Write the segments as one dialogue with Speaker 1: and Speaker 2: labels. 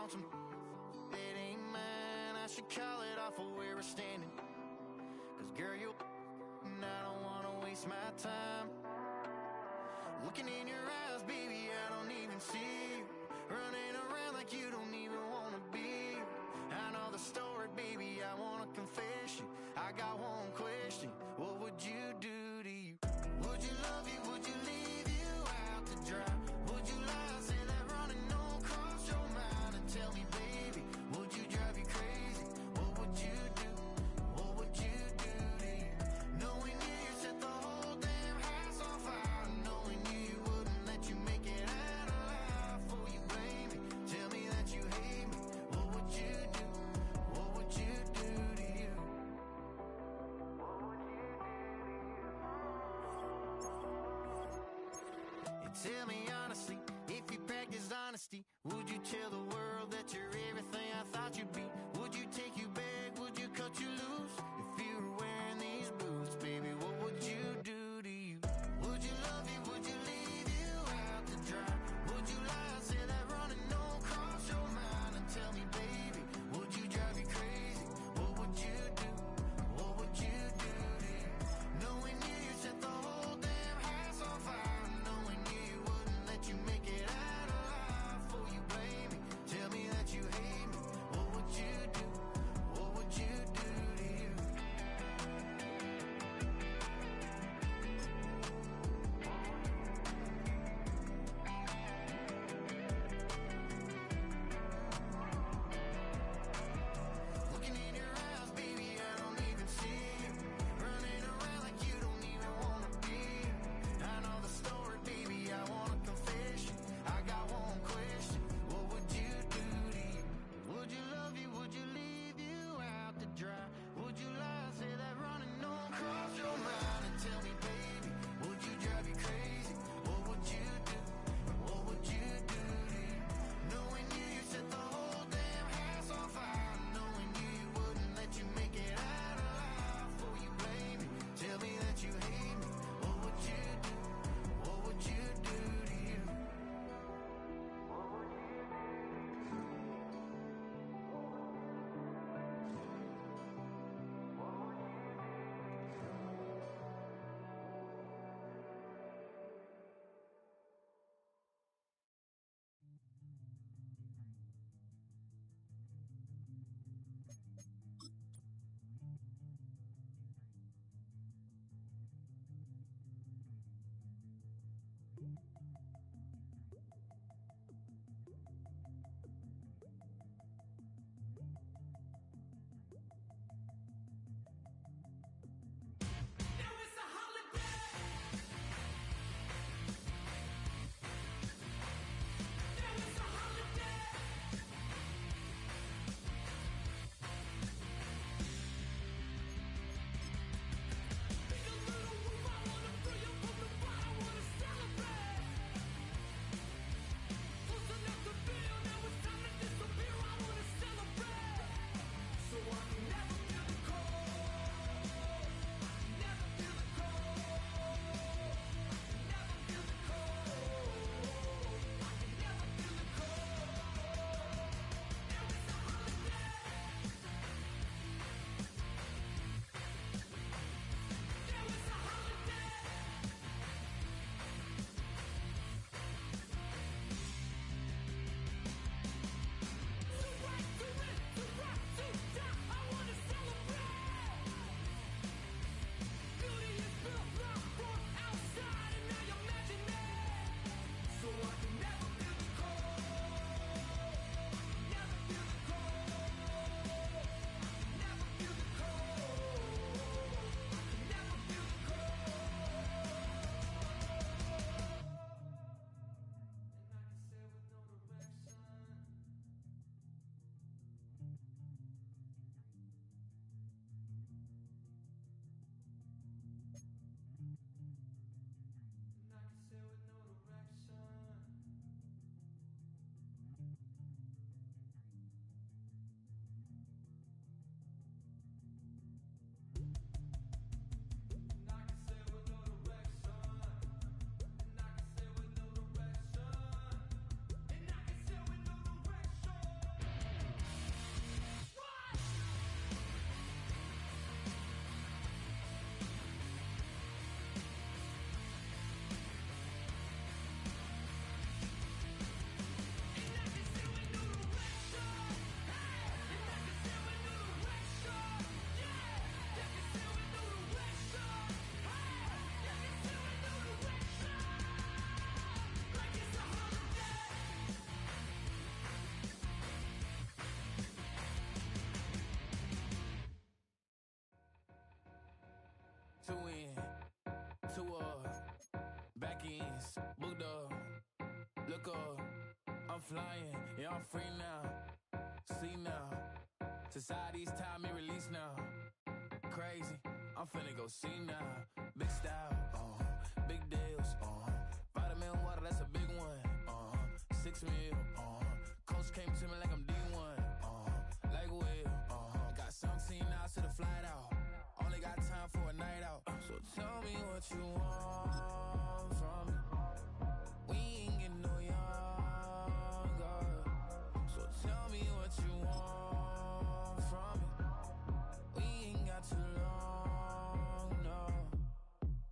Speaker 1: lonesome. It ain't mine, I should call it off of where we're standing. Cause girl, you and I don't wanna waste my time. Looking in your eyes, baby, I don't even see you. Running around like you don't even wanna be. I know the story, baby, I wanna confess you. I got one question, what would you do to you? Would you love you, would you leave you out to dry? Would you lie, say that running don't cross your mind? And tell me, baby, would you drive you crazy? What would you do? What would you do to you? Knowing you set the whole damn house on fire. Knowing you wouldn't let you make it out alive. Before you blame me, tell me that you hate me. What would you do? What would you do to you? And tell me honestly, if you practiced honesty, would you tell the world that you're everything I thought you'd be? Would you take you back? Would you cut you loose? If you were wearing these boots, baby, what would you do to you? Would you love you? Would you leave you out to dry? Would you lie, say that running don't cross your mind? And tell me, baby, would you drive you crazy? What would you do? What would you do to you? Knowing you set the whole damn house on fire. Knowing you wouldn't let you make it out alive. Before you blame me, tell me that you hate me. What would you do? What would you do to you? booked up, look up, I'm flying, yeah, I'm free now, see now, society's time me release now, crazy, I'm finna go see now, big style, big deals, vitamin water, that's a big one, 6 mil, coach came to me like I'm D1, like Will, got 17 hours to the flight out, only got time for a night out, so tell me what you want from me. We ain't getting no younger, so tell me what you want from me. We ain't got too long, no.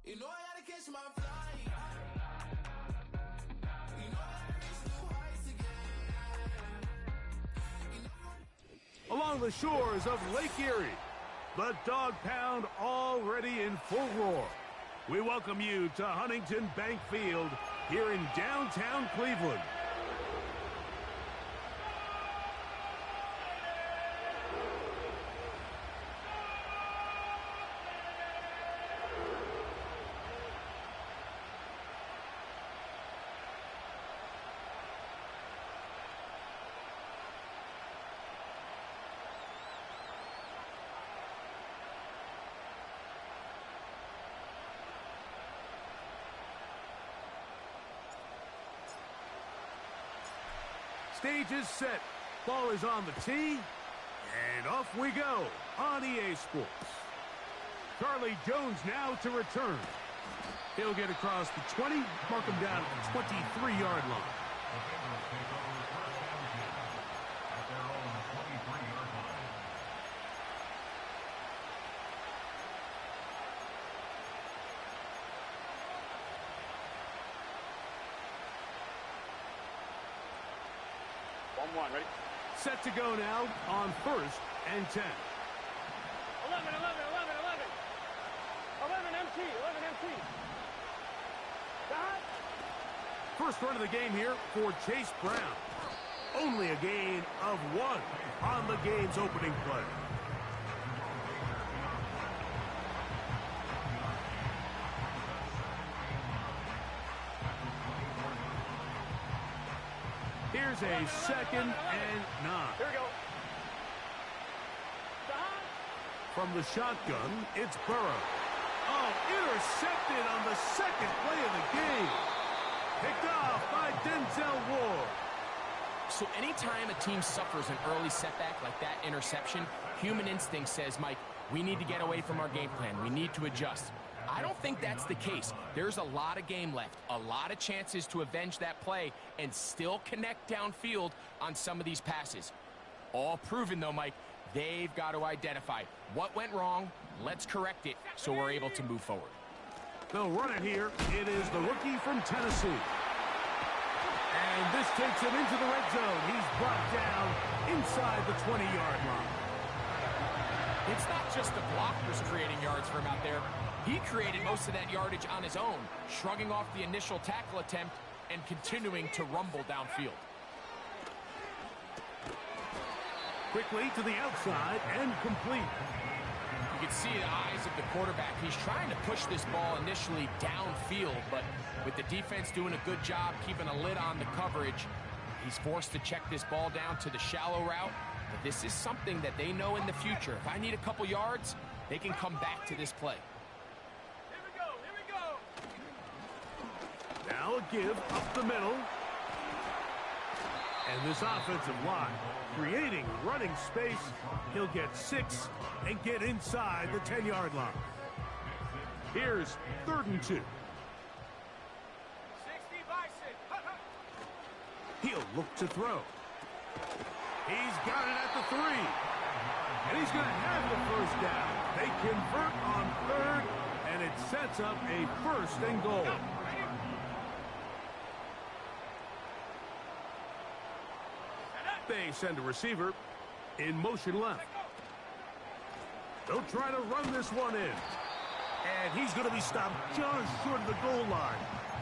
Speaker 1: You know I gotta catch my flight. You know I gotta reach new heights again. You know.
Speaker 2: Along the shores of Lake Erie, the Dog Pound already in full roar. We welcome you to Huntington Bank Field here in downtown Cleveland. Stage is set. Ball is on the tee. And off we go on EA Sports. Charlie Jones now to return. He'll get across the 20, mark him down at the 23-yard line.
Speaker 3: 1-1, ready?
Speaker 2: Set to go now on 1st and 10.
Speaker 3: 11 MT. Dot.
Speaker 2: First run of the game here for Chase Brown. Only a gain of 1 on the game's opening play. Here's a 2nd and 9.
Speaker 3: Here we go.
Speaker 2: From the shotgun, it's Burrow. Oh, intercepted on the 2nd play of the game. Picked off by Denzel Ward.
Speaker 4: So anytime a team suffers an early setback like that interception, human instinct says, Mike, we need to get away from our game plan. We need to adjust. I don't think that's the case. There's a lot of game left, a lot of chances to avenge that play and still connect downfield on some of these passes. All proven, though, Mike, they've got to identify what went wrong, let's correct it so we're able to move forward.
Speaker 2: They'll run it here. It is the rookie from Tennessee. And this takes him into the red zone. He's brought down inside the 20-yard line.
Speaker 4: It's not just the blockers creating yards for him out there. He created most of that yardage on his own, shrugging off the initial tackle attempt and continuing to rumble downfield.
Speaker 2: Quickly to the outside and complete.
Speaker 4: You can see the eyes of the quarterback. He's trying to push this ball initially downfield, but with the defense doing a good job keeping a lid on the coverage, he's forced to check this ball down to the shallow route. But this is something that they know in the future. If I need a couple yards, they can come back to this play.
Speaker 3: Here we go.
Speaker 2: Now a give up the middle. And this offensive line creating running space. He'll get 6 and get inside the 10-yard line. Here's 3rd and 2.
Speaker 3: 60 Bison.
Speaker 2: He'll look to throw. He's got it at the 3. And he's going to have the first down. They convert on 3rd, and it sets up a 1st and goal. They send a receiver in motion left. They'll try to run this one in. And he's going to be stopped just short of the goal line.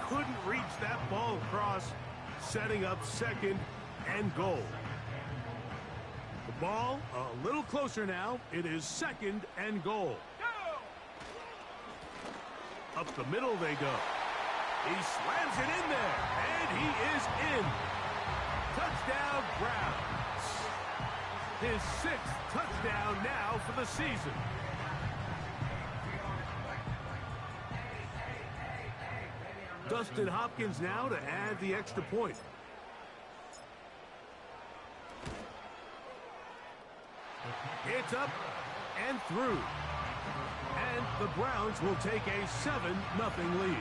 Speaker 2: Couldn't reach that ball across, setting up 2nd and goal. The ball a little closer now. It is 2nd and goal. Up the middle they go. He slams it in there, and he is in. Touchdown, Browns. His 6th touchdown now for the season. Dustin Hopkins now to add the extra point. It's up and through. And the Browns will take a 7-0 lead.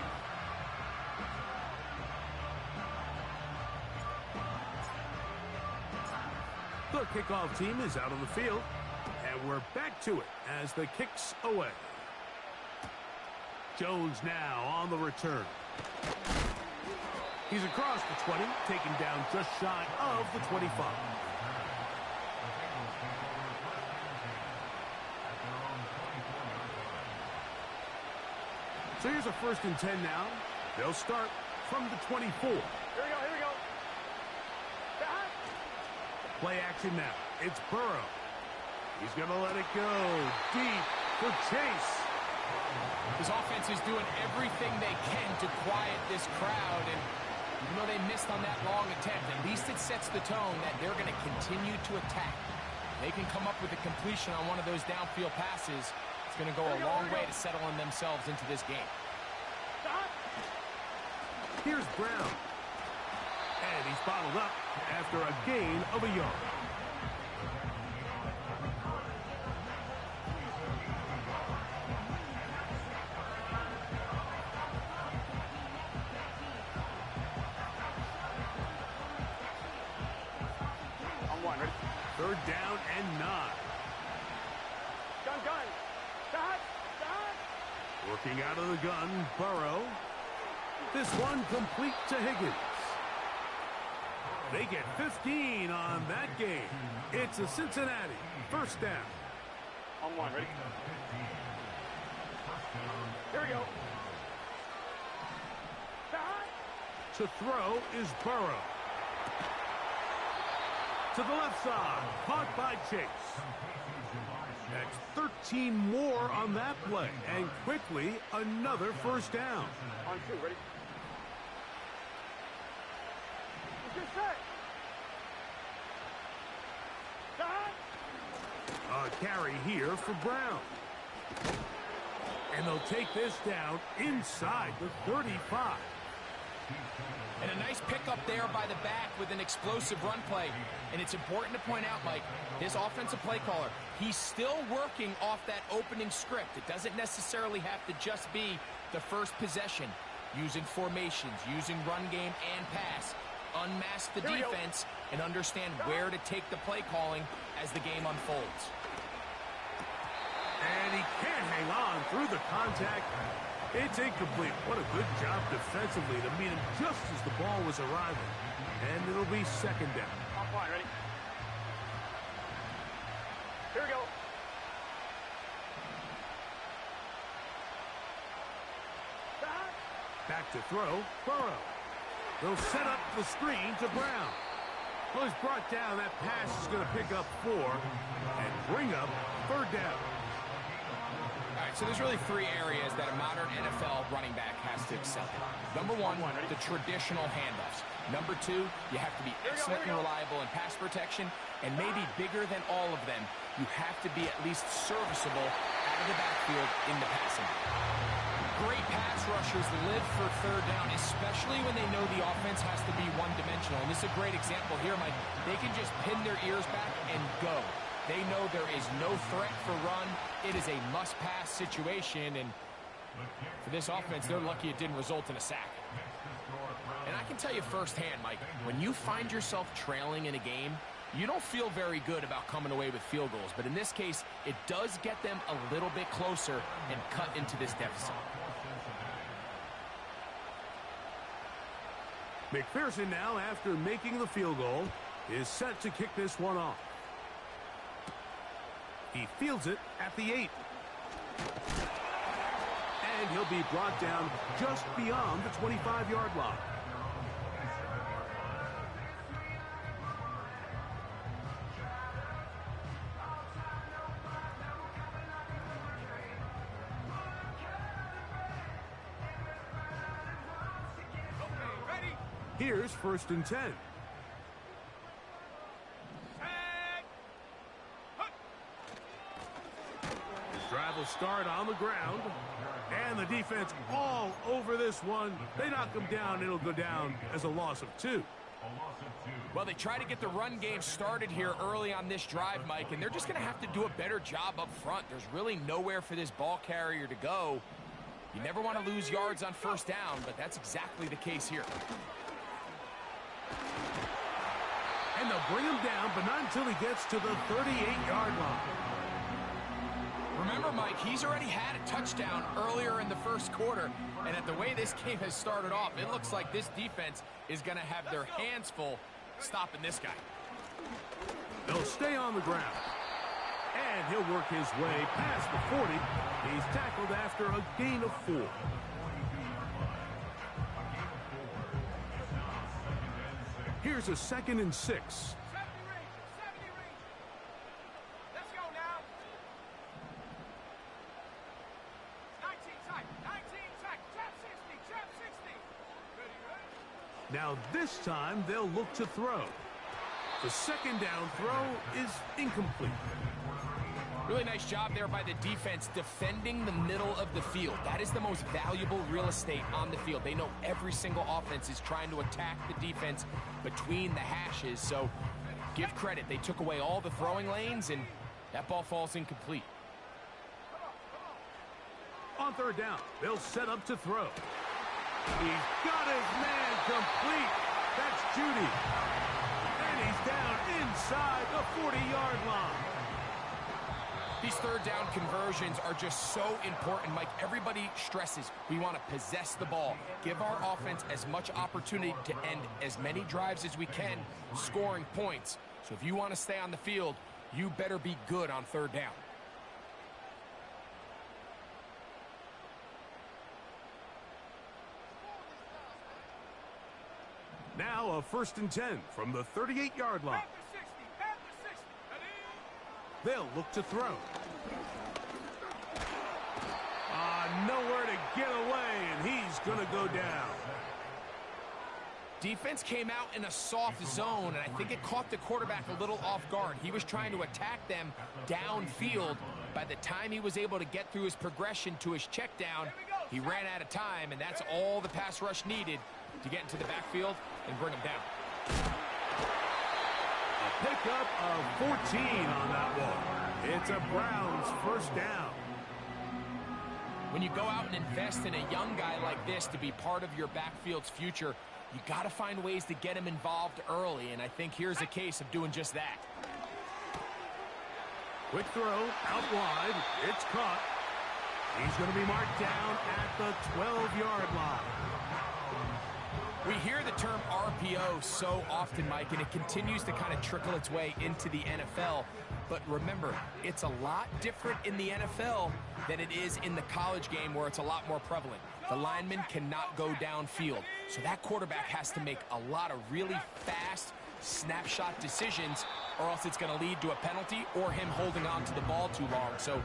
Speaker 2: The kickoff team is out on the field, and we're back to it as the kick's away. Jones now on the return. He's across the 20, taken down just shy of the 25. So here's a 1st and 10 now. They'll start from the 24.
Speaker 3: Here we go. Back.
Speaker 2: Play action now. It's Burrow. He's going to let it go deep for Chase.
Speaker 4: His offense is doing everything they can to quiet this crowd, and even though they missed on that long attempt, at least it sets the tone that they're going to continue to attack. They can come up with a completion on one of those downfield passes. It's going to go a long way to settling themselves into this game.
Speaker 3: Stop.
Speaker 2: Here's Brown. And he's bottled up after a gain of a yard.
Speaker 3: On 1, ready?
Speaker 2: 3rd down and 9.
Speaker 3: Gun. Stop.
Speaker 2: Working out of the gun, Burrow. This one complete to Higgins. They get 15 on that game. It's a Cincinnati 1st down.
Speaker 3: On 1, ready? Here we go. Stop.
Speaker 2: To throw is Burrow. To the left side, caught by Chase. That's 13 more on that play, and quickly another 1st down.
Speaker 3: On 2, ready? Get set. Stop.
Speaker 2: A carry here for Brown. And they'll take this down inside the 35.
Speaker 4: And a nice pickup there by the back with an explosive run play. And it's important to point out, Mike, this offensive play caller, he's still working off that opening script. It doesn't necessarily have to just be the first possession. Using formations, using run game and pass. Unmask the defense and understand where to take the play calling as the game unfolds.
Speaker 2: And he can't hang on through the contact. It's incomplete. What a good job defensively to meet him just as the ball was arriving. And it'll be 2nd down.
Speaker 3: On 1, ready? Here we go. Stop.
Speaker 2: Back to throw, Burrow. They'll set up the screen to Brown. Well, he's brought down. That pass is going to pick up 4 and bring up 3rd down.
Speaker 4: All right, so there's really 3 areas that a modern NFL running back has to excel in. Number 1, the traditional handoffs. Number 2, you have to be excellent and reliable in pass protection. And maybe bigger than all of them, you have to be at least serviceable out of the backfield in the passing game. Great pass rushers live for 3rd down, especially when they know the offense has to be one-dimensional. And this is a great example here, Mike. They can just pin their ears back and go. They know there is no threat for run. It is a must-pass situation, and for this offense, they're lucky it didn't result in a sack. And I can tell you firsthand, Mike, when you find yourself trailing in a game, you don't feel very good about coming away with field goals. But in this case, it does get them a little bit closer and cut into this deficit.
Speaker 2: McPherson now, after making the field goal, is set to kick this one off. He fields it at the 8. And he'll be brought down just beyond the 25-yard line. Here's 1st and 10. His drive will start on the ground. And the defense all over this one. They knock him down. It'll go down as a loss of 2.
Speaker 4: Well, they try to get the run game started here early on this drive, Mike, and they're just going to have to do a better job up front. There's really nowhere for this ball carrier to go. You never want to lose yards on 1st down, but that's exactly the case here.
Speaker 2: And they'll bring him down, but not until he gets to the 38-yard line.
Speaker 4: Remember, Mike, he's already had a touchdown earlier in the 1st quarter, and at the way this game has started off, it looks like this defense is going to have their hands full stopping this guy.
Speaker 2: They'll stay on the ground. And he'll work his way past the 40. He's tackled after a gain of 4. Here's a 2nd and 6. Now this time they'll look to throw. The 2nd down throw is incomplete.
Speaker 4: Really nice job there by the defense defending the middle of the field. That is the most valuable real estate on the field. They know every single offense is trying to attack the defense between the hashes. So give credit. They took away all the throwing lanes, and that ball falls incomplete.
Speaker 2: On 3rd down, they'll set up to throw. He's got his man complete. That's Judy. And he's down inside the 40-yard line.
Speaker 4: These 3rd down conversions are just so important, Mike. Everybody stresses we want to possess the ball, give our offense as much opportunity to end as many drives as we can, scoring points. So if you want to stay on the field, you better be good on 3rd down.
Speaker 2: Now a 1st and 10 from the 38-yard line. They'll look to throw. Nowhere to get away, and he's going to go down.
Speaker 4: Defense came out in a soft zone, and I think it caught the quarterback a little off guard. He was trying to attack them downfield. By the time he was able to get through his progression to his check down, he ran out of time, and that's all the pass rush needed to get into the backfield and bring him down.
Speaker 2: A pickup of 14 on that one. It's a Browns 1st down.
Speaker 4: When you go out and invest in a young guy like this to be part of your backfield's future, you got to find ways to get him involved early, and I think here's a case of doing just that.
Speaker 2: Quick throw, out wide, it's caught. He's going to be marked down at the 12-yard line.
Speaker 4: We hear the term RPO so often, Mike, and it continues to kind of trickle its way into the NFL. But remember, it's a lot different in the NFL than it is in the college game where it's a lot more prevalent. The lineman cannot go downfield, so that quarterback has to make a lot of really fast snapshot decisions, or else it's going to lead to a penalty or him holding on to the ball too long. So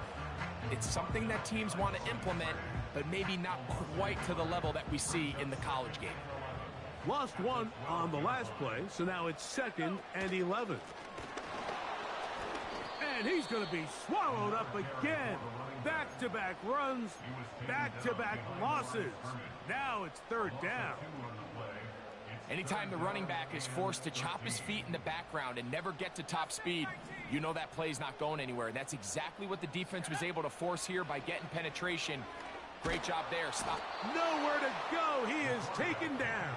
Speaker 4: it's something that teams want to implement, but maybe not quite to the level that we see in the college game.
Speaker 2: Lost one on the last play, so now it's 2nd and 11. And he's going to be swallowed up again. Back-to-back runs, back-to-back losses. Now it's 3rd down.
Speaker 4: Anytime the running back is forced to chop his feet in the background and never get to top speed, you know that play's not going anywhere. And that's exactly what the defense was able to force here by getting penetration. Great job there. Stop.
Speaker 2: Nowhere to go. He is taken down.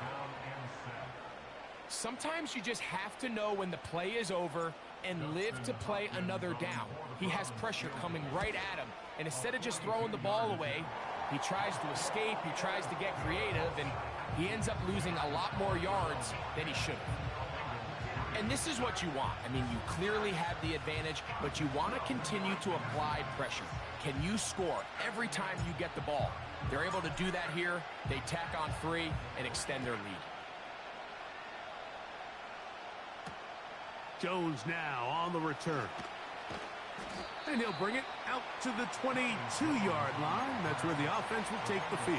Speaker 4: Sometimes you just have to know when the play is over and live to play another down. He has pressure coming right at him, and instead of just throwing the ball away, he tries to escape, he tries to get creative, and he ends up losing a lot more yards than he should have. And this is what you want. I mean, you clearly have the advantage, but you want to continue to apply pressure. Can you score every time you get the ball? They're able to do that here. They tack on 3 and extend their lead.
Speaker 2: Jones now on the return. And he'll bring it out to the 22-yard line. That's where the offense will take the field.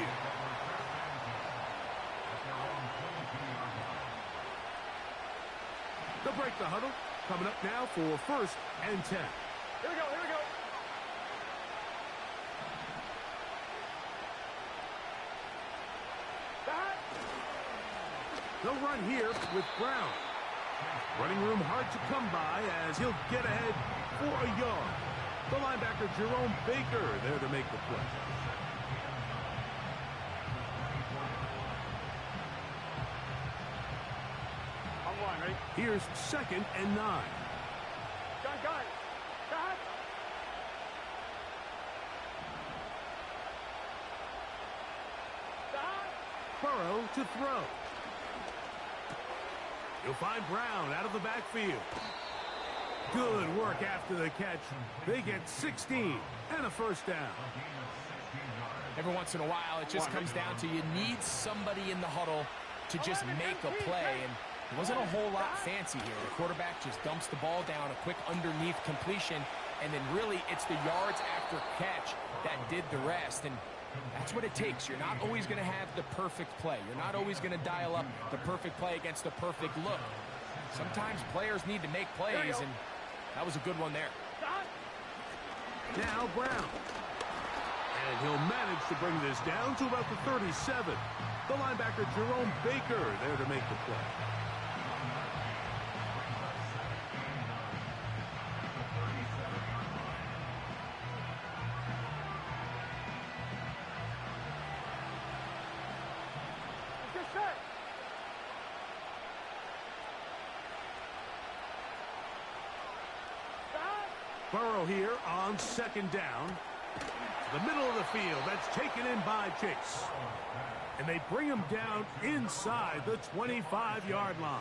Speaker 2: They'll break the huddle. Coming up now for 1st and 10.
Speaker 3: Here we go, here we go. Back.
Speaker 2: They'll run here with Brown. Running room hard to come by as he'll get ahead for a yard. The linebacker, Jerome Baker, there to make the play.
Speaker 3: On line, ready?
Speaker 2: Here's 2nd and 9.
Speaker 3: Gun. Back. Back.
Speaker 2: Burrow to throw. You'll find Brown out of the backfield. Good work after the catch. They get 16 and a 1st down.
Speaker 4: Every once in a while, it just comes down to you need somebody in the huddle to just make a play. And it wasn't a whole lot fancy here. The quarterback just dumps the ball down, a quick underneath completion, and then really it's the yards after catch that did the rest. And that's what it takes. You're not always going to have the perfect play. You're not always going to dial up the perfect play against the perfect look. Sometimes players need to make plays, and that was a good one there.
Speaker 2: Now Brown. And he'll manage to bring this down to about the 37. The linebacker, Jerome Baker, there to make the play.
Speaker 3: Get set. Back.
Speaker 2: Burrow here on 2nd down. The middle of the field, that's taken in by Chase. And they bring him down inside the 25-yard line.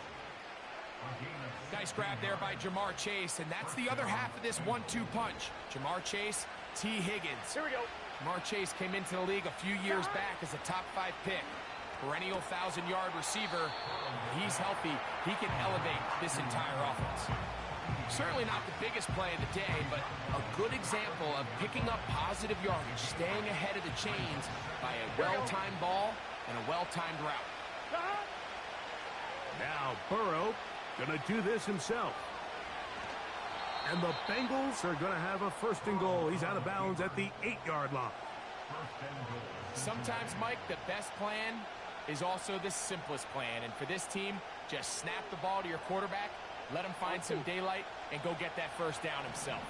Speaker 4: Nice grab there by Jamar Chase, and that's the other half of this 1-2 punch. Jamar Chase, T. Higgins.
Speaker 3: Here we go.
Speaker 4: Jamar Chase came into the league a few years back as a top 5 pick. Perennial 1,000-yard receiver. He's healthy. He can elevate this entire offense. Certainly not the biggest play of the day, but a good example of picking up positive yardage, staying ahead of the chains by a well-timed ball and a well-timed route.
Speaker 2: Now Burrow going to do this himself. And the Bengals are going to have a 1st and goal. He's out of bounds at the 8-yard line.
Speaker 4: Sometimes, Mike, the best plan is also the simplest plan. And for this team, just snap the ball to your quarterback, let him find some daylight, and go get that 1st down himself.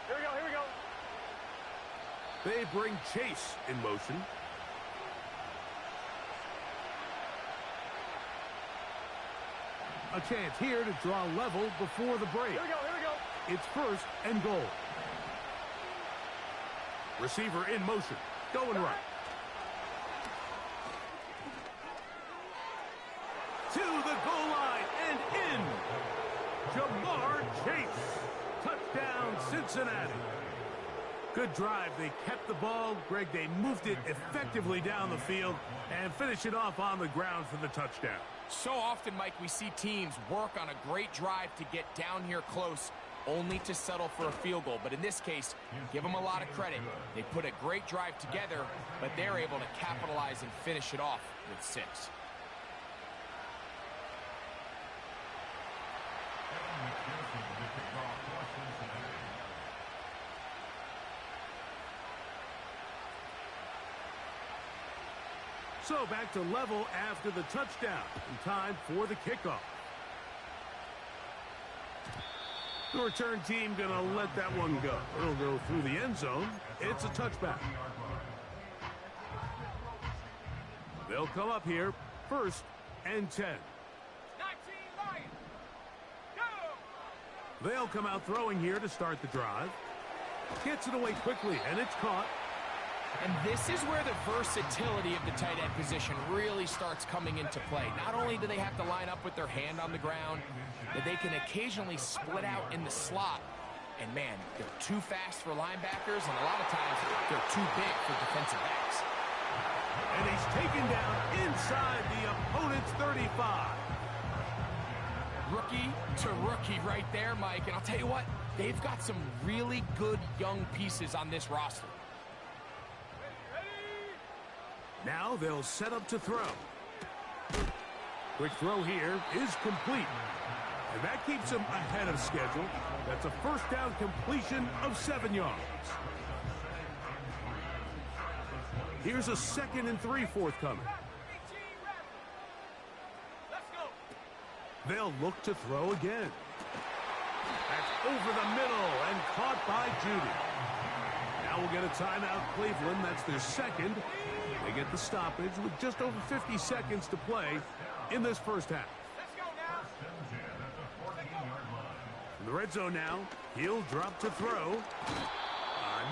Speaker 3: Here we go, here we go.
Speaker 2: They bring Chase in motion. A chance here to draw level before the break.
Speaker 3: Here we go, here we go.
Speaker 2: It's 1st and goal. Receiver in motion. Going right. To the goal line and in. Jamar Chase. Touchdown, Cincinnati. Good drive. They kept the ball. Greg, they moved it effectively down the field and finished it off on the ground for the touchdown.
Speaker 4: So often, Mike, we see teams work on a great drive to get down here close, only to settle for a field goal. But in this case, give them a lot of credit. They put a great drive together, but they're able to capitalize and finish it off with 6.
Speaker 2: So back to level after the touchdown. In time for the kickoff. The return team going to let that one go. It'll go through the end zone. It's a touchback. They'll come up here, 1st and 10.
Speaker 3: 19 Lions. Go!
Speaker 2: They'll come out throwing here to start the drive. Gets it away quickly, and it's caught.
Speaker 4: And this is where the versatility of the tight end position really starts coming into play. Not only do they have to line up with their hand on the ground, but they can occasionally split out in the slot. And man, they're too fast for linebackers, and a lot of times they're too big for defensive backs.
Speaker 2: And he's taken down inside the opponent's 35.
Speaker 4: Rookie to rookie right there, Mike. And I'll tell you what, they've got some really good young pieces on this roster.
Speaker 2: Now they'll set up to throw. Quick throw here is complete. And that keeps him ahead of schedule. That's a first down completion of 7 yards. Here's a 2nd and 3 forthcoming. They'll look to throw again. That's over the middle and caught by Judy. Now we'll get a timeout, Cleveland. That's their second. They get the stoppage with just over 50 seconds to play in this first half. In the red zone now, he'll drop to throw.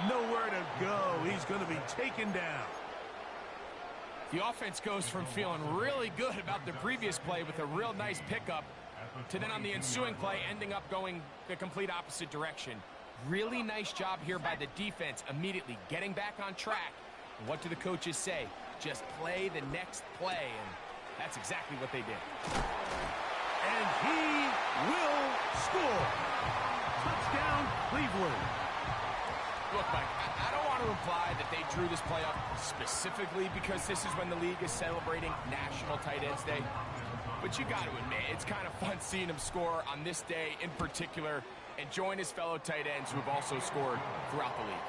Speaker 2: Nowhere to go. He's going to be taken down.
Speaker 4: The offense goes from feeling really good about the previous play with a real nice pickup to then on the ensuing play ending up going the complete opposite direction. Really nice job here by the defense immediately getting back on track. And what do the coaches say? Just play the next play, and that's exactly what they did.
Speaker 2: And he will score. Touchdown, Cleveland.
Speaker 4: Look, Mike, I don't want to imply that they drew this play up specifically because this is when the league is celebrating National Tight Ends Day. But you got to admit, it's kind of fun seeing him score on this day in particular and join his fellow tight ends who have also scored throughout the league.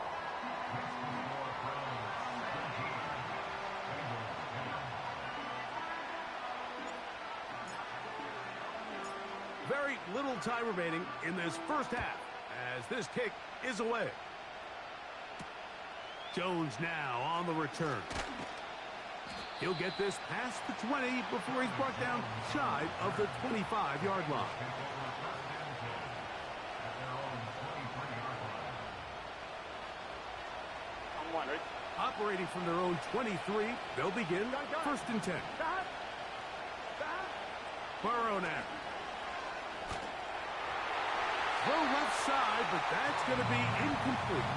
Speaker 2: Very little time remaining in this first half as this kick is away. Jones now on the return. He'll get this past the 20 before he's brought down shy of the 25-yard line. Operating from their own 23, they'll begin 1st and 10. Burrow now. Throw left side, but that's going to be incomplete.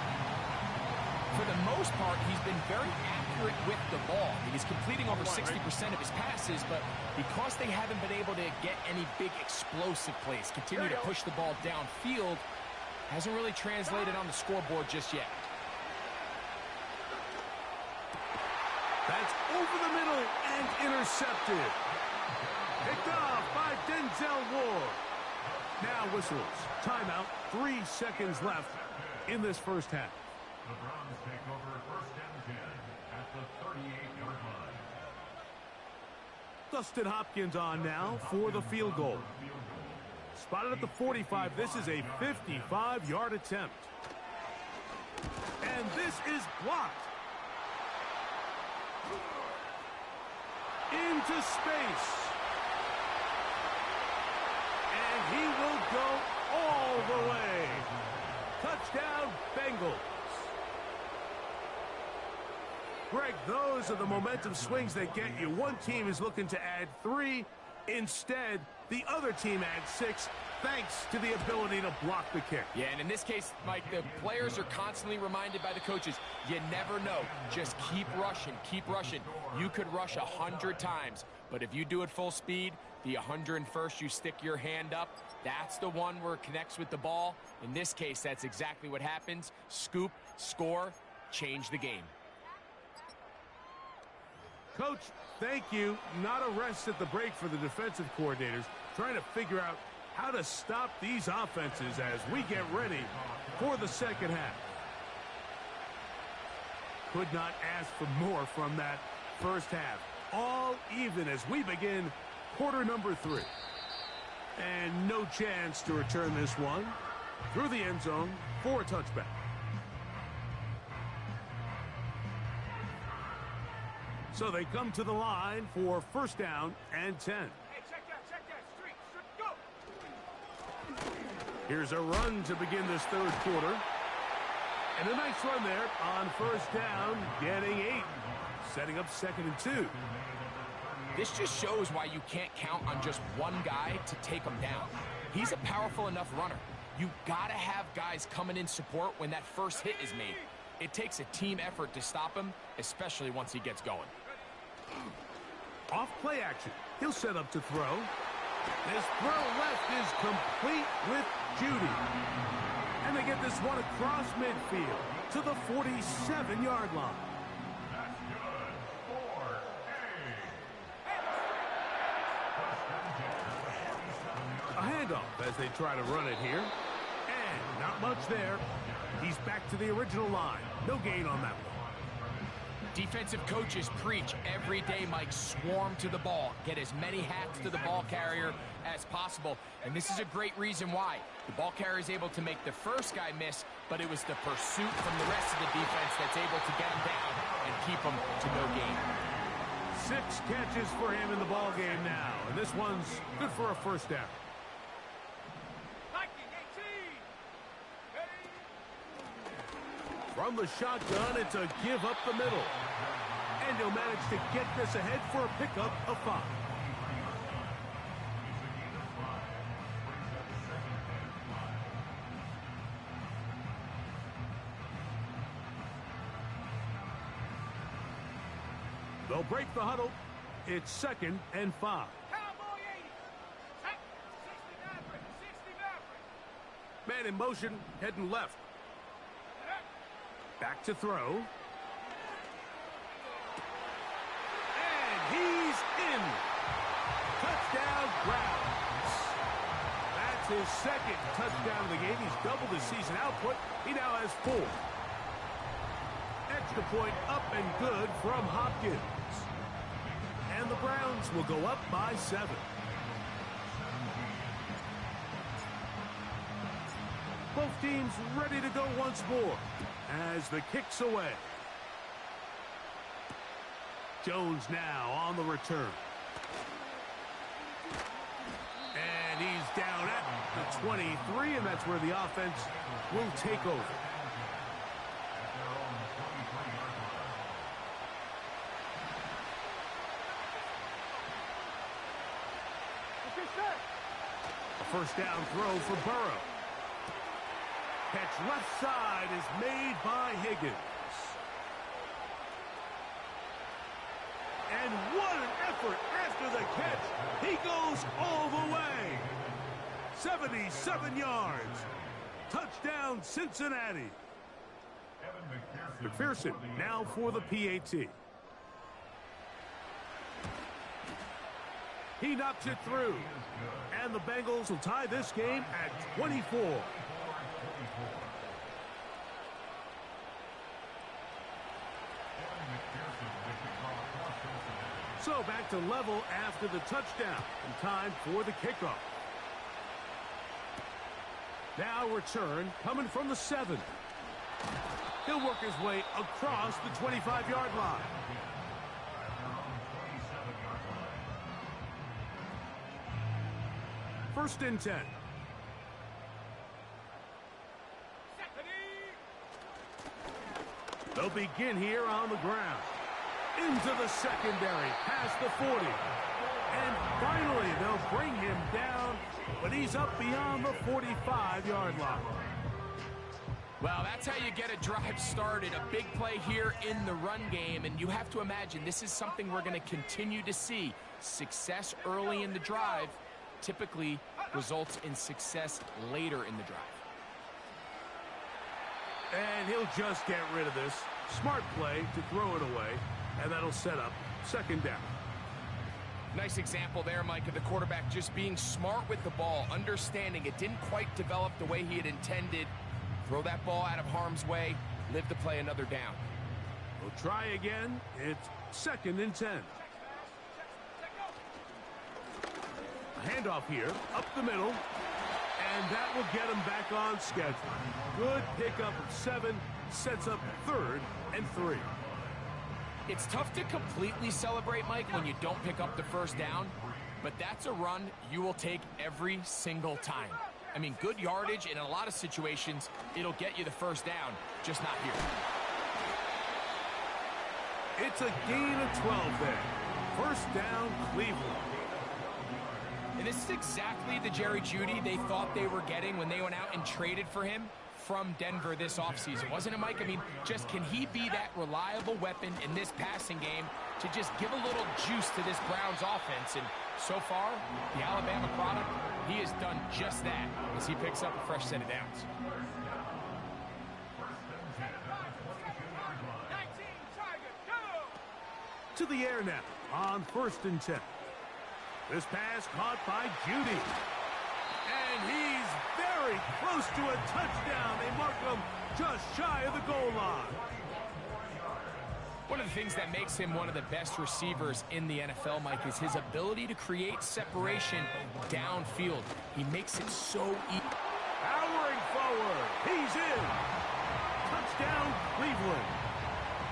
Speaker 4: For the most part, he's been very accurate with the ball. He's completing over 60% of his passes, but because they haven't been able to get any big explosive plays, continue to push the ball downfield, hasn't really translated on the scoreboard just yet.
Speaker 2: That's over the middle and intercepted. Picked off by Denzel Ward. Now whistles. Timeout. 3 seconds left in this first half.
Speaker 5: The Browns take over 1st and 10 at the 38-yard line.
Speaker 2: Dustin Hopkins on now for the field goal. Spotted at the 45. This is a 55-yard attempt. And this is blocked. Into space. And he will go all the way. Touchdown, Bengals. Greg, those are the momentum swings that get you. One team is looking to add 3. Instead, the other team adds 6, thanks to the ability to block the kick.
Speaker 4: Yeah, and in this case, Mike, the players are constantly reminded by the coaches, you never know. Just keep rushing, keep rushing. You could rush 100 times, but if you do it full speed, the 101st you stick your hand up, that's the one where it connects with the ball. In this case, that's exactly what happens. Scoop, score, change the game.
Speaker 2: Coach, thank you. Not a rest at the break for the defensive coordinators, trying to figure out how to stop these offenses as we get ready for the second half. Could not ask for more from that first half. All even as we begin quarter number 3. And no chance to return this one through the end zone for a touchback. So they come to the line for 1st down and 10.
Speaker 3: Hey, check that. Street, go.
Speaker 2: Here's a run to begin this 3rd quarter. And a nice run there on 1st down, getting 8. Setting up 2nd and 2.
Speaker 4: This just shows why you can't count on just one guy to take him down. He's a powerful enough runner. You gotta have guys coming in support when that first hit is made. It takes a team effort to stop him, especially once he gets going.
Speaker 2: Off play action. He'll set up to throw. This throw left is complete with Judy. And they get this one across midfield to the 47-yard line.
Speaker 5: That's good. 4-8.
Speaker 2: A handoff as they try to run it here. And not much there. He's back to the original line. No gain on that one.
Speaker 4: Defensive coaches preach every day, Mike, swarm to the ball. Get as many hacks to the ball carrier as possible. And this is a great reason why. The ball carrier is able to make the first guy miss, but it was the pursuit from the rest of the defense that's able to get him down and keep him to no gain.
Speaker 2: 6 catches for him in the ball game now. And this one's good for a first down. From the shotgun, it's a give up the middle. And he'll manage to get this ahead for a pickup of 5. They'll break the huddle. It's 2nd and 5. Man in motion, heading left. Back to throw. And he's in. Touchdown, Browns. That's his 2nd touchdown of the game. He's doubled his season output. He now has 4. Extra point up and good from Hopkins. And the Browns will go up by 7. Both teams ready to go once more as the kick's away. Jones now on the return. And he's down at the 23, and that's where the offense will take over. A first down throw for Burrow. Catch left side is made by Higgins. And what an effort after the catch. He goes all the way. 77 yards. Touchdown, Cincinnati. McPherson now for the PAT. He knocks it through. And the Bengals will tie this game at 24. So back to level after the touchdown. And time for the kickoff. Now return coming from the 7. He'll work his way across the 25-yard line. First and 10. They'll begin here on the ground. Into the secondary, past the 40. And finally, they'll bring him down, but he's up beyond the 45-yard line.
Speaker 4: Well, that's how you get a drive started. A big play here in the run game, and you have to imagine this is something we're going to continue to see. Success early in the drive typically results in success later in the drive.
Speaker 2: And he'll just get rid of this. Smart play to throw it away, and that'll set up 2nd down.
Speaker 4: Nice example there, Mike, of the quarterback just being smart with the ball, understanding it didn't quite develop the way he had intended. Throw that ball out of harm's way, live to play another down.
Speaker 2: We'll try again. It's 2nd and 10. A handoff here, up the middle, and that will get him back on schedule. Good pickup of 7, sets up 3rd and 3.
Speaker 4: It's tough to completely celebrate, Mike, when you don't pick up the first down, but that's a run you will take every single time. I mean, good yardage, and in a lot of situations, it'll get you the first down, just not here.
Speaker 2: It's a gain of 12 there. First down, Cleveland.
Speaker 4: And this is exactly the Jerry Jeudy they thought they were getting when they went out and traded for him from Denver this offseason, wasn't it, Mike? I mean, just can he be that reliable weapon in this passing game to just give a little juice to this Browns offense? And so far, the Alabama product, he has done just that as he picks up a fresh set of downs.
Speaker 2: To the air now on 1st and 10. This pass caught by Jeudy. And he's very close to a touchdown. They mark him just shy of the goal line.
Speaker 4: One of the things that makes him one of the best receivers in the NFL, Mike, is his ability to create separation downfield. He makes it so easy.
Speaker 2: Powering forward. He's in. Touchdown, Cleveland.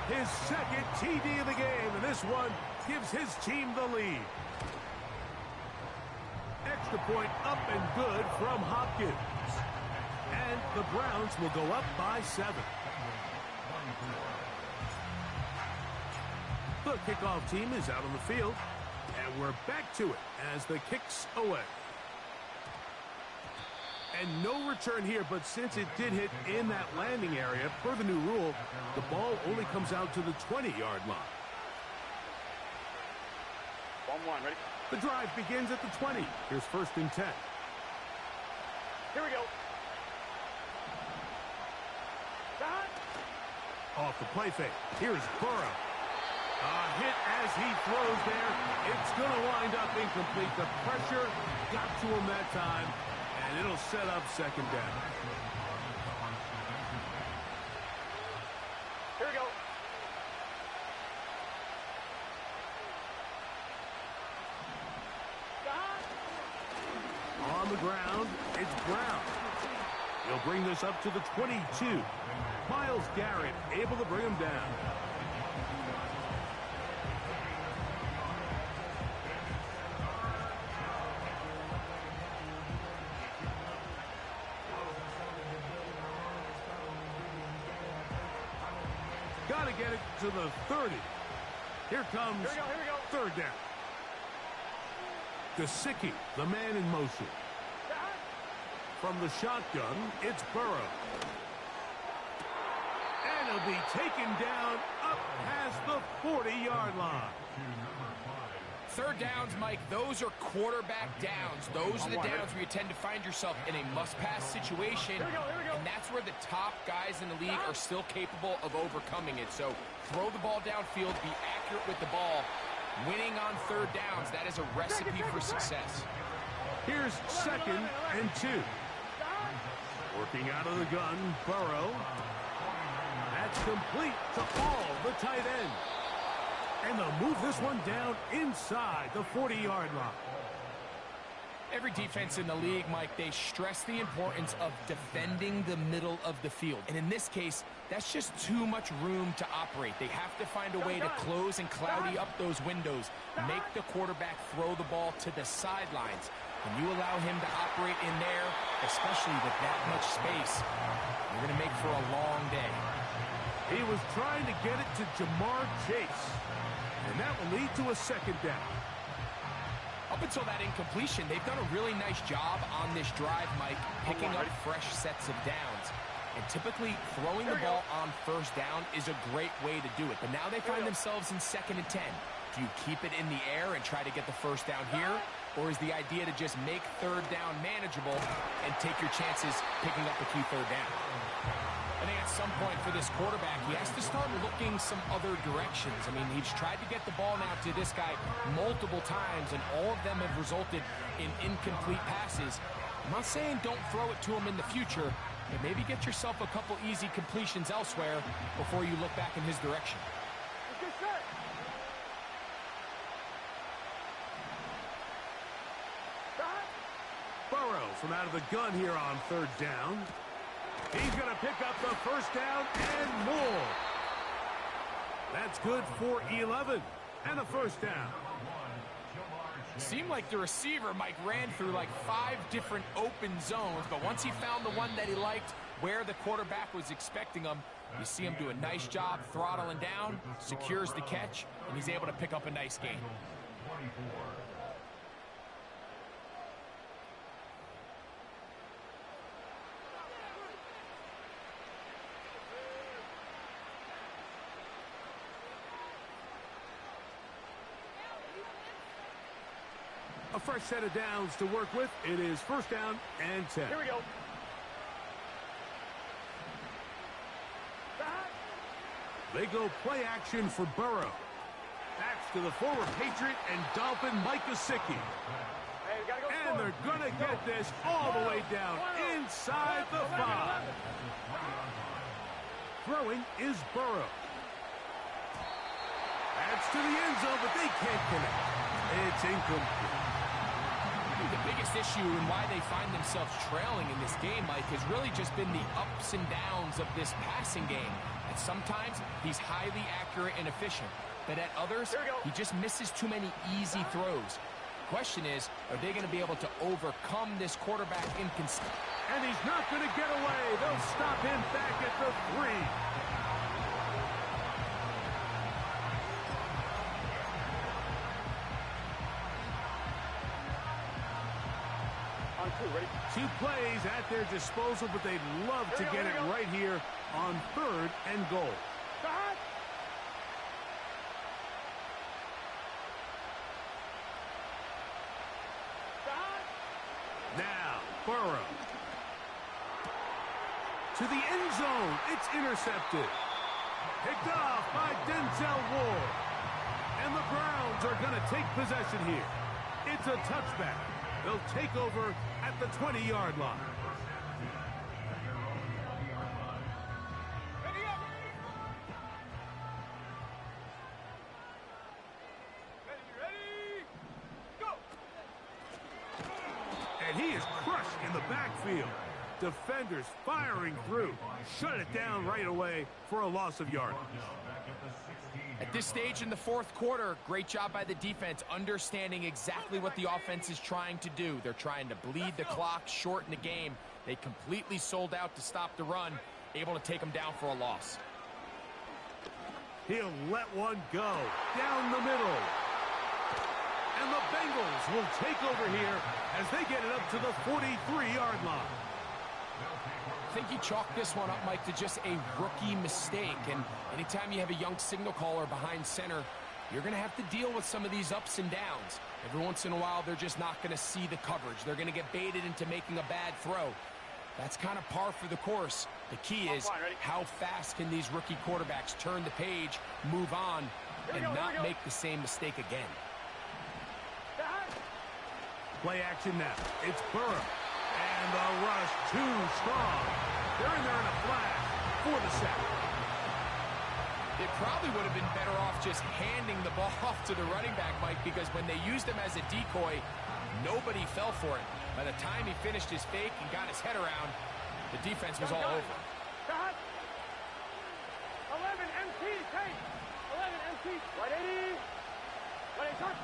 Speaker 2: His second TD of the game, and this one gives his team the lead. Extra point up and good from Hopkins. And the Browns will go up by 7. The kickoff team is out on the field, and we're back to it as the kick's away. And no return here, but since it did hit in that landing area, per the new rule, the ball only comes out to the 20-yard line.
Speaker 3: 1-1, ready?
Speaker 2: The drive begins at the 20. Here's 1st and 10.
Speaker 3: Here we go.
Speaker 2: Off the play fake. Here's Burrow. A hit as he throws there. It's going to wind up incomplete. The pressure got to him that time, and it'll set up 2nd down.
Speaker 3: Here we go.
Speaker 2: On the ground, it's Brown. He'll bring this up to the 22. Myles Garrett able to bring him down. Got to get it to the 30. Here comes
Speaker 3: Here we go.
Speaker 2: 3rd down. Gesicki, the man in motion. From the shotgun, it's Burrow. And he'll be taken down up past the 40-yard line.
Speaker 4: 3rd downs, Mike, those are quarterback downs. Those are the downs where you tend to find yourself in a must-pass situation.
Speaker 3: Here we go.
Speaker 4: And that's where the top guys in the league are still capable of overcoming it. So throw the ball downfield, be accurate with the ball. Winning on 3rd downs, that is a recipe for success.
Speaker 2: Here's 2nd and 2. Working out of the gun, Burrow. That's complete to all the tight end. And they'll move this one down inside the 40-yard line.
Speaker 4: Every defense in the league, Mike, they stress the importance of defending the middle of the field. And in this case, that's just too much room to operate. They have to find a way to close and cloudy up those windows, make the quarterback throw the ball to the sidelines. When you allow him to operate in there, especially with that much space, you're going to make for a long day.
Speaker 2: He was trying to get it to Jamar Chase. And that will lead to a 2nd down.
Speaker 4: Up until that incompletion, they've done a really nice job on this drive, Mike, picking up fresh sets of downs. And typically, throwing the ball on 1st down is a great way to do it. But now they find themselves in 2nd and 10. Do you keep it in the air and try to get the 1st down here? Or is the idea to just make 3rd down manageable and take your chances picking up a few 3rd down? I think at some point for this quarterback, he has to start looking some other directions. I mean, he's tried to get the ball now to this guy multiple times, and all of them have resulted in incomplete passes. I'm not saying don't throw it to him in the future, but maybe get yourself a couple easy completions elsewhere before you look back in his direction.
Speaker 2: Burrow from out of the gun here on 3rd down. He's going to pick up the 1st down and more. That's good for 11 and a 1st down.
Speaker 4: Seemed like the receiver, Mike, ran through like 5 different open zones, but once he found the one that he liked, where the quarterback was expecting him, you see him do a nice job throttling down, secures the catch, and he's able to pick up a nice gain.
Speaker 2: A fresh set of downs to work with. It is 1st down and 10.
Speaker 3: Here we go.
Speaker 2: They go play action for Burrow. Backs to the former Patriot and Dolphin Mike Gesicki.
Speaker 3: Hey,
Speaker 2: And they're going to get this all the way down inside the 5. Throwing is Burrow. That's to the end zone, but they can't connect. It's incomplete.
Speaker 4: The biggest issue and why they find themselves trailing in this game, Mike, has really just been the ups and downs of this passing game. And sometimes he's highly accurate and efficient, but at others, he just misses too many easy throws. Question is, are they going to be able to overcome this quarterback inconsistency?
Speaker 2: And he's not going to get away. They'll stop him back at the 3. Two plays at their disposal, but they'd love to get it right here on 3rd and goal. Now, Burrow. To the end zone. It's intercepted. Picked off by Denzel Ward. And the Browns are going to take possession here. It's a touchback. They'll take over at the 20-yard line. And he is crushed in the backfield. Defenders firing through. Shut it down right away for a loss of yardage.
Speaker 4: At this stage in the 4th quarter, great job by the defense understanding exactly what the offense is trying to do. They're trying to bleed the clock, shorten the game. They completely sold out to stop the run, able to take them down for a loss.
Speaker 2: He'll let one go down the middle. And the Bengals will take over here as they get it up to the 43-yard line.
Speaker 4: I think you chalk this one up, Mike, to just a rookie mistake. And anytime you have a young signal caller behind center, you're going to have to deal with some of these ups and downs. Every once in a while, they're just not going to see the coverage. They're going to get baited into making a bad throw. That's kind of par for the course. The key is how fast can these rookie quarterbacks turn the page, move on, and not make the same mistake again.
Speaker 2: Play action now. It's Burrow. And the rush too strong. They're in there in a flash for the sack.
Speaker 4: It probably would have been better off just handing the ball off to the running back, Mike, because when they used him as a decoy, nobody fell for it. By the time he finished his fake and got his head around, the defense was all over.
Speaker 3: 11 MT, take. 11 MT. 180. 180, touch.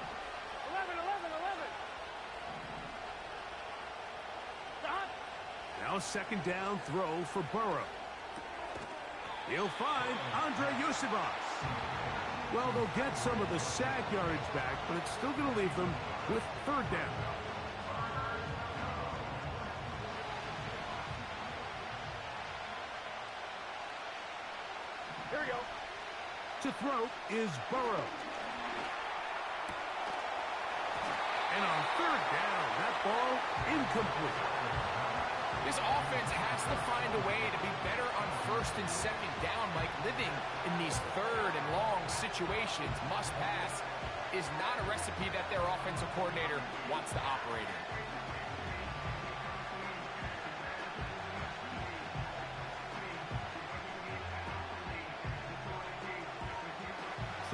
Speaker 3: 11, 11, 11.
Speaker 2: Now a second down throw for Burrow. He'll find Andre Yosibas. Well, they'll get some of the sack yardage back, but it's still going to leave them with 3rd down.
Speaker 3: Here we go.
Speaker 2: To throw is Burrow. And on 3rd down, that ball incomplete.
Speaker 4: This offense has to find a way to be better on 1st and 2nd down, Mike. Living in these 3rd and long situations, must pass, is not a recipe that their offensive coordinator wants to operate in.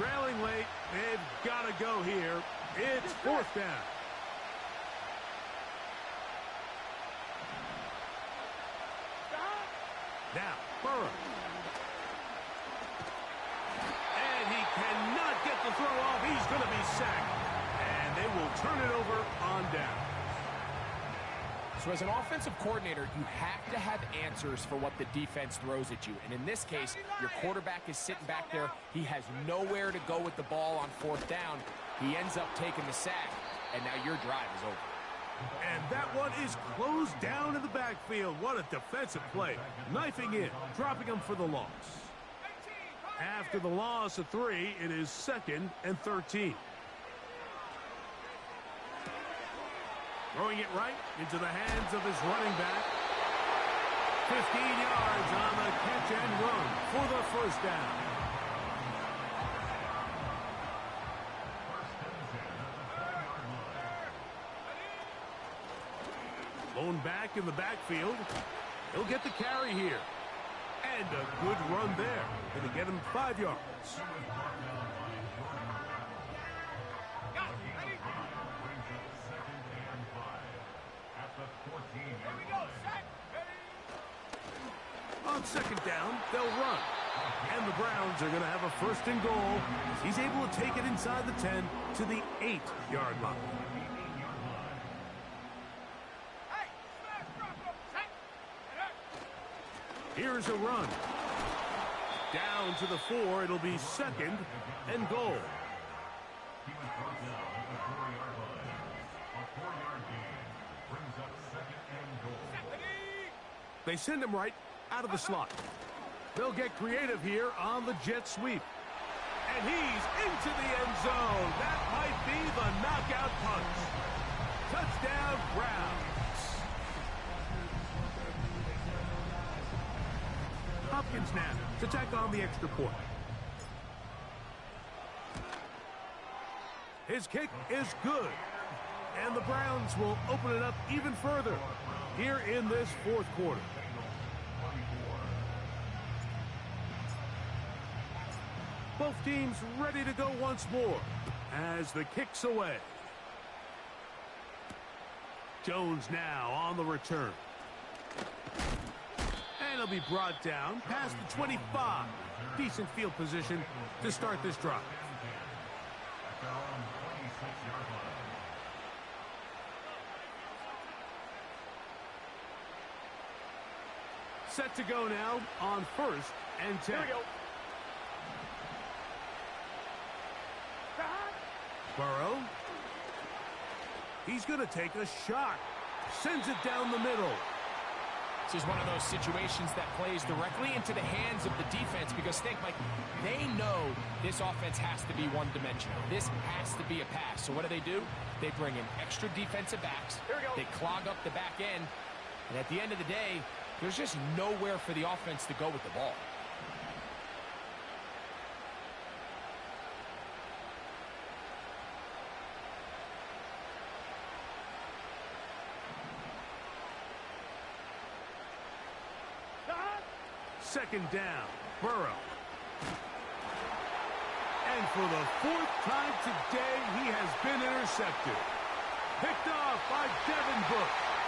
Speaker 2: Trailing late, they've got to go here. It's 4th down. Now, Burrow. And he cannot get the throw off. He's going to be sacked. And they will turn it over on down.
Speaker 4: So as an offensive coordinator, you have to have answers for what the defense throws at you. And in this case, your quarterback is sitting back there. He has nowhere to go with the ball on 4th down. He ends up taking the sack. And now your drive is over.
Speaker 2: And that one is closed down in the backfield. What a defensive play. Knifing in, dropping him for the loss. After the loss of 3, it is 2nd and 13. Throwing it right into the hands of his running back. 15 yards on the catch and run for the 1st down. running back in the backfield. He'll get the carry here. And a good run there. Going to get him 5 yards. On second down, they'll run. And the Browns are going to have a first and goal. He's able to take it inside the 10 to the 8-yard line. Here's a run. Down to the 4. It'll be second and goal. They send him right out of the slot. They'll get creative here on the jet sweep. And he's into the end zone. That might be the knockout punch. Touchdown, Browns. Hopkins now to tack on the extra point. His kick is good. And the Browns will open it up even further here in this fourth quarter. Both teams ready to go once more as the kick's away. Jones now on the return. And he'll be brought down past the 25. Decent field position to start this drive. Set to go now on first and 10.
Speaker 3: Here we go.
Speaker 2: Burrow. He's going to take a shot. Sends it down the middle.
Speaker 4: This is one of those situations that plays directly into the hands of the defense because think, Mike, they know this offense has to be one-dimensional. This has to be a pass. So what do? They bring in extra defensive backs. They clog up the back end. And at the end of the day, there's just nowhere for the offense to go with the ball.
Speaker 2: Second down, Burrow. And for the 4th time today, he has been intercepted. Picked off by Devin Bush.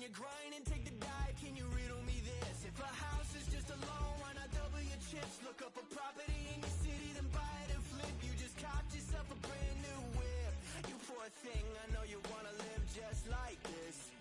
Speaker 1: you grind and take the dive, can you riddle me this? If a house is just a loan, why not double your chips? Look up a property in your city, then buy it and flip. You just copped yourself a brand new whip. You poor thing, I know you wanna live just like this.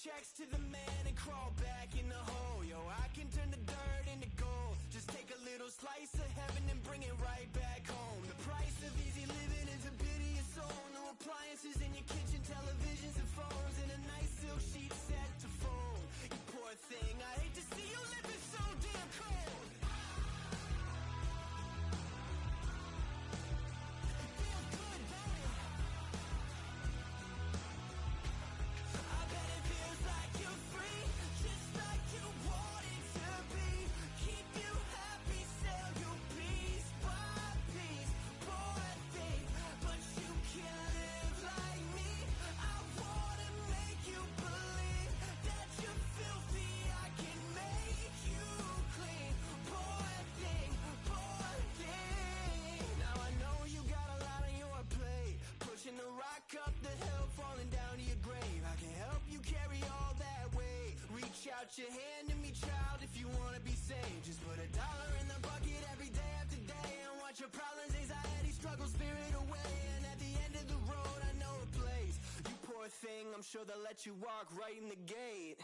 Speaker 1: Checks to the man and crawl back in the hole. Yo, I can turn the dirt into gold. Just take a little slice of heaven and bring it right back home. The price of easy living is a pity of soul. No appliances in your kitchen, televisions and phones, and a nice silk sheet set to fold. You poor thing, I hate to see you living so damn cold. Up the hill, falling down to your grave. I can help you carry all that weight. Reach out your hand to me, child, if you want to be saved. Just put $1 in the bucket every day after day and watch your problems, anxiety, struggle, spirit away. And at the end of the road, I know a place. You poor thing, I'm sure they'll let you walk right in the gate.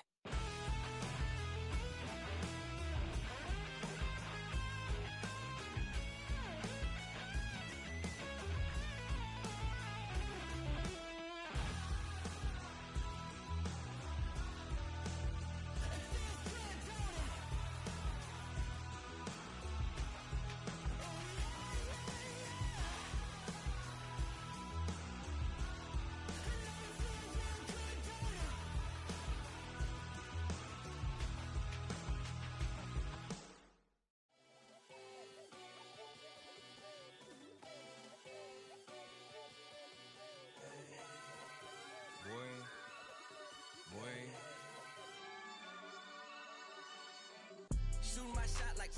Speaker 1: Shooting my shot like,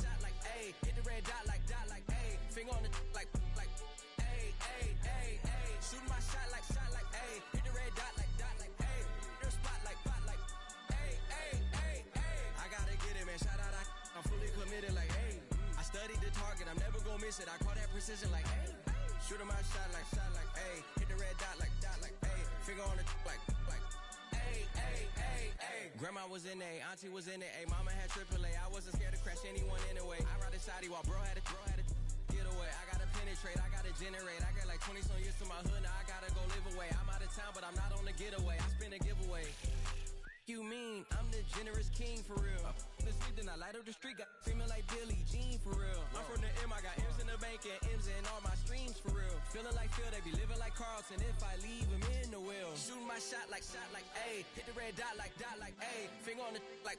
Speaker 1: ayy. Hit the red dot like, ayy. Finger on the like, ayy, ayy, ayy, ayy. Shooting my shot like, ayy. Hit the red dot like, ayy. Their spot like, ayy, ayy, ayy, ayy. I gotta get it, man. Shout out, I'm fully committed like, ayy. I studied the target, I'm never gonna miss it. I call that precision like, ayy. Shooting my shot like, ayy. Hit the red dot like, ayy. Finger on the like, ayy, ayy, ayy, ayy. Grandma was in A, auntie was in it, ayy. Mama had AAA, I wasn't scared to crash anyone anyway. I ride the side while bro had to get away. I gotta penetrate, I gotta generate. I got like 20 some years to my hood, now I gotta go live away. I'm out of town, but I'm not on the getaway. I spin a giveaway. You mean I'm the generous king for real? I the sleep, then I light up the street, got screaming like Billie Jean for real. I'm from the M, I got M's in the bank and M's in all my streams for real. Feeling like Phil, they be living like Carlton if I leave him in the wheel. Shooting my shot like, ayy. Hit the red dot like, ayy. Finger on the like,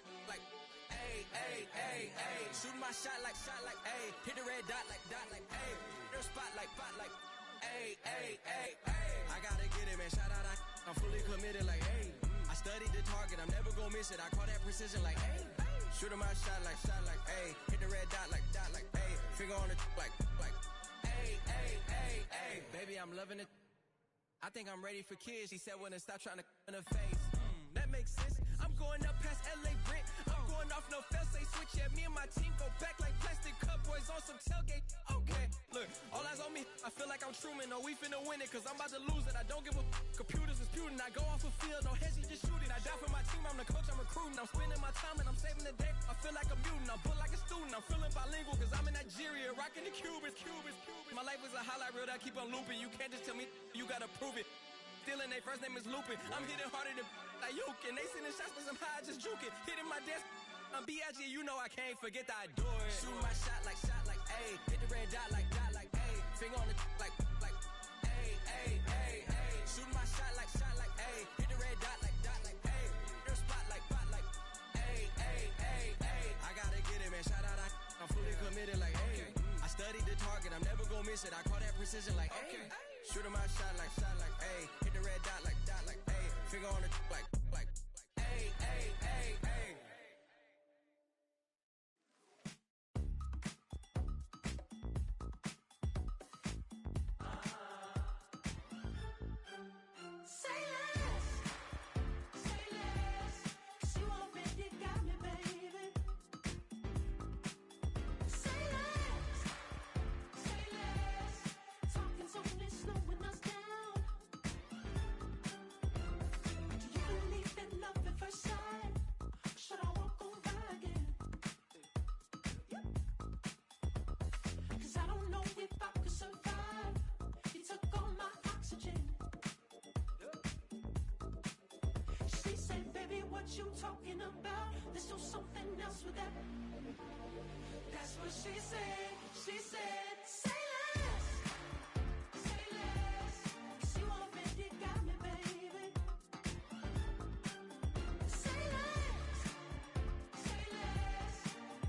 Speaker 1: ayy, ayy, ayy, ayy. Shooting my shot like, ayy. Hit the red dot like, ayy. Their spot like, ayy, ayy, ayy, ayy. I gotta get it, man. Shout out, I'm fully committed like, ayy. I studied the target, I'm never gonna miss it. I call that precision like, ayy. Shooting my shot like, ayy. Hit the red dot like, ayy. Finger on the like, ayy, ayy, ayy, ayy. Baby, I'm loving it. I think I'm ready for kids. She said when to stop trying to in her face. That makes sense. I'm going up past LA Brent. I'm going off no fail, say switch. Yeah, me and my team go back like plastic cup boys on some tailgate. Okay, look, all eyes on me. I feel like I'm Truman. No, we finna win it, cause I'm about to lose it. I don't give a computers disputing. I go off a field, no hesitate, just shoot it. I die for my team, I'm the coach, I'm recruiting. I'm spending my time and I'm saving the day. I feel like a mutant, I'm built like a student. I'm feeling bilingual, cause I'm in Nigeria, rocking the Cubans. My life is a highlight reel that I keep on looping. You can't just tell me, you gotta prove it. Stealing, they first name is Lupin. I'm hitting harder than Ayukin. They sending shots, but some high just juking. Hitting my desk, I'm B.I.G. You know I can't forget that I do it. Shooting my shot like, ayy. Hit the red dot like, ayy. Finger on the like, ayy, ayy, ayy, ayy. Shooting my shot like, ayy. Hit the red dot like, ayy. Their spot like, ayy, ayy, ayy, ayy. I gotta get it, man. Shout out, I'm fully committed like,
Speaker 6: it. I call that precision like, hey. Shoot him my shot like, hey. Hit the red dot like, hey. Finger on the like, hey, hey, hey, hey.
Speaker 7: Say less, cause you already got me, baby. Say less, talking's only slowing us down. Do you believe in love at first sight? Should I walk on by again? Cause I don't know if I could survive. You took all my oxygen. She said, baby, what you talking about? Let's do something else with that. That's what she said. She said, say less, cause you already got me, baby. Say less,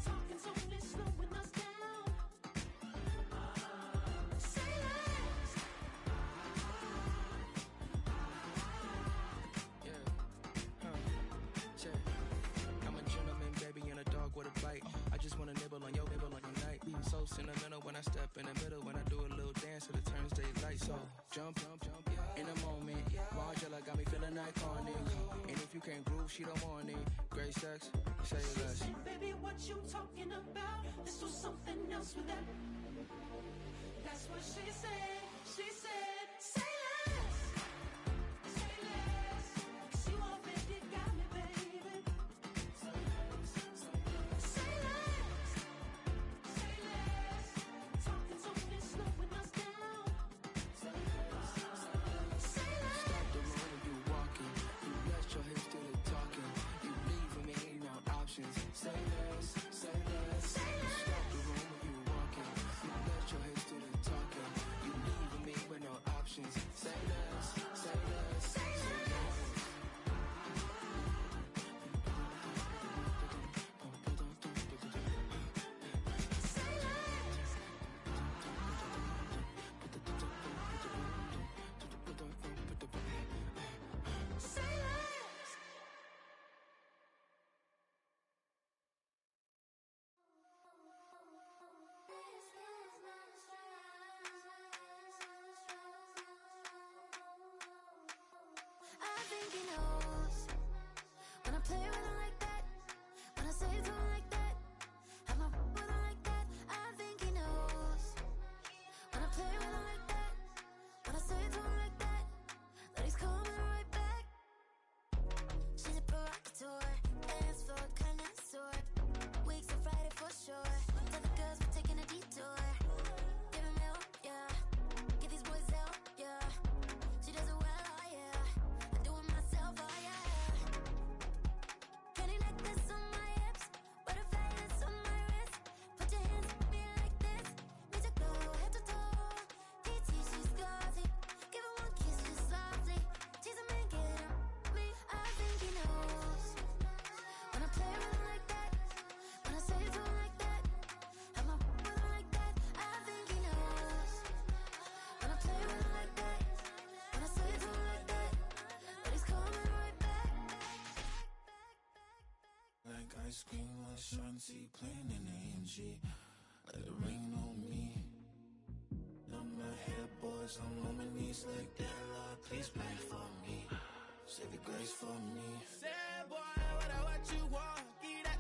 Speaker 7: talking's only slowing us down. Say less.
Speaker 6: I'm a gentleman, baby, and a dog with a bite. I just wanna nibble on your night. Be so sentimental when I step in the middle. When I do a little dance, till it turns daylight. So jump, in a moment. Margella got me feeling iconic. And if you can't groove, she don't want it. Great sex, say
Speaker 7: She
Speaker 6: less.
Speaker 7: said, baby, what you talking about? Let's do something else with that. That's what she said. She said, say less, cause you already got me, baby. Say less, talking's only slowing us down. Say less.
Speaker 6: Stop the road when you walking. You rest your hips till they talking. You leaving me no options. Say less, say less. Stop the road when you walking. You rest your hips till they talking. You leaving me with no options. Say less, say less, say less.
Speaker 7: Say less. I think he knows when I play with him like that, when I say it to him like that, have my with him like that. I think he knows when I play with him like that, when I say it to him like that, that he's coming right back. She's a provocateur, dance floor connoisseur, weeks on Friday for sure. Tell the girls we're taking a detour. Give him hell, yeah. Give these boys hell, yeah. She does it well, oh yeah. I do it myself, oh yeah. Pretty necklace on my hips, butterflies on my wrist. Put your hands on me like this. Need to go head to toe. TT, she's glossy. Give her one kiss just softly. Tease him and get him me. I think he knows when I play with him like that, when I say it to him like that, have my with him like that. I think he knows when I play with him like that, when I say it to him like that, that he's coming right back.
Speaker 1: Like ice cream, like Shanti playing in AMG. Let it rain on me. On my head, boys, I'm on my knees like that. Lord, please pray for me. Save your grace for me.
Speaker 6: Sad boy, what you want? Give that.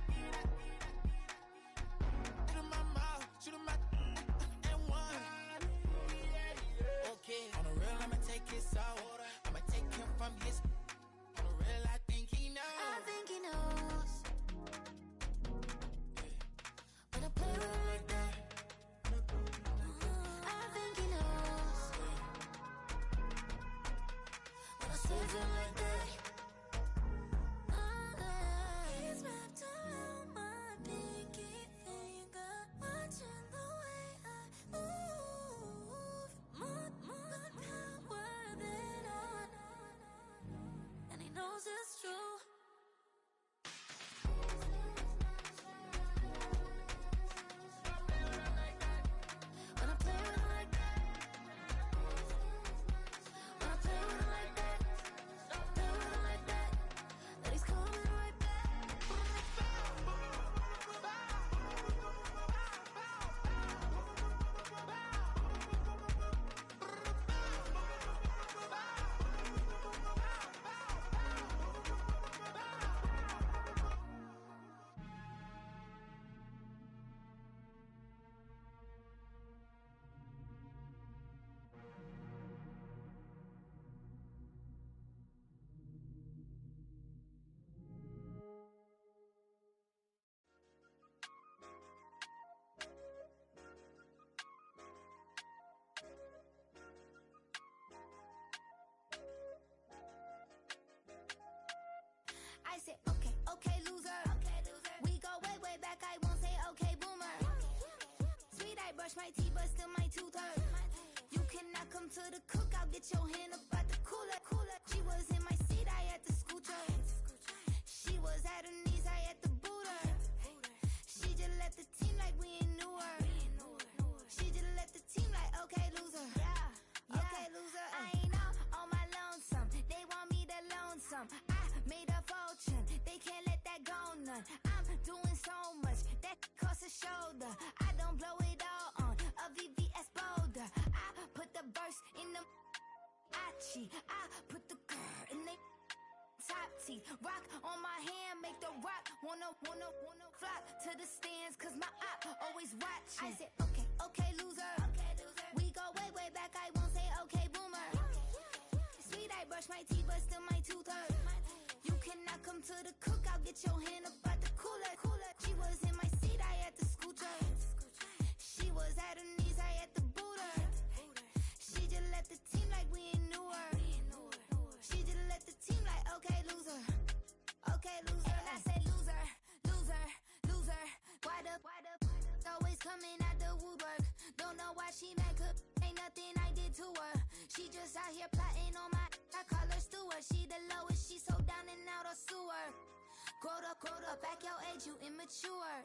Speaker 6: Shoot in my mouth, shoot in my and one. Okay, on the real, I'ma take his soul. I'ma take him from his. On the real, I think he knows.
Speaker 7: I think he knows when I play with him like that. I think he knows when I say it to him like that. He's wrapped around my pinky finger, watching the way I move. More power than on, and he knows it's true. When I play with him like that, I brush my teeth, but still my tooth hurt. You cannot come to the cookout, get your hand up out the cooler. She was in my seat, I had to scoot her. She was at her knees, I had to boot her. She just left the team like we ain't knew her. She just left the team like, okay, loser. Okay, loser. I ain't on my lonesome. They want me to loan some. I made a fortune. They can't let that go none. I'm doing so much that costs a shoulder. I don't blow it all on a VVS boulder. I put the verse in the I put the girl in the top teeth. Rock on my hand, make the rock wanna flock to the stands, cause my op always watching. I said, okay, loser. We go way back, I won't say okay, boomer. Sweet, I brush my teeth, but still my tooth hurt. You cannot come to the cookout, get your hand up out the cooler. She was in my seat, I had to scoot her. She was at her knees, I had to boot her. She just left the team like we ain't knew her. She just left the team like, okay, loser. Okay, loser. And I said, loser. Why the always coming out the woodwork? Don't know why she mad, cause ain't nothing I did to her. She just out here plotting on my, I call her steward. She the lowest, she so down and out of sewer. Growed up, back your age, you immature.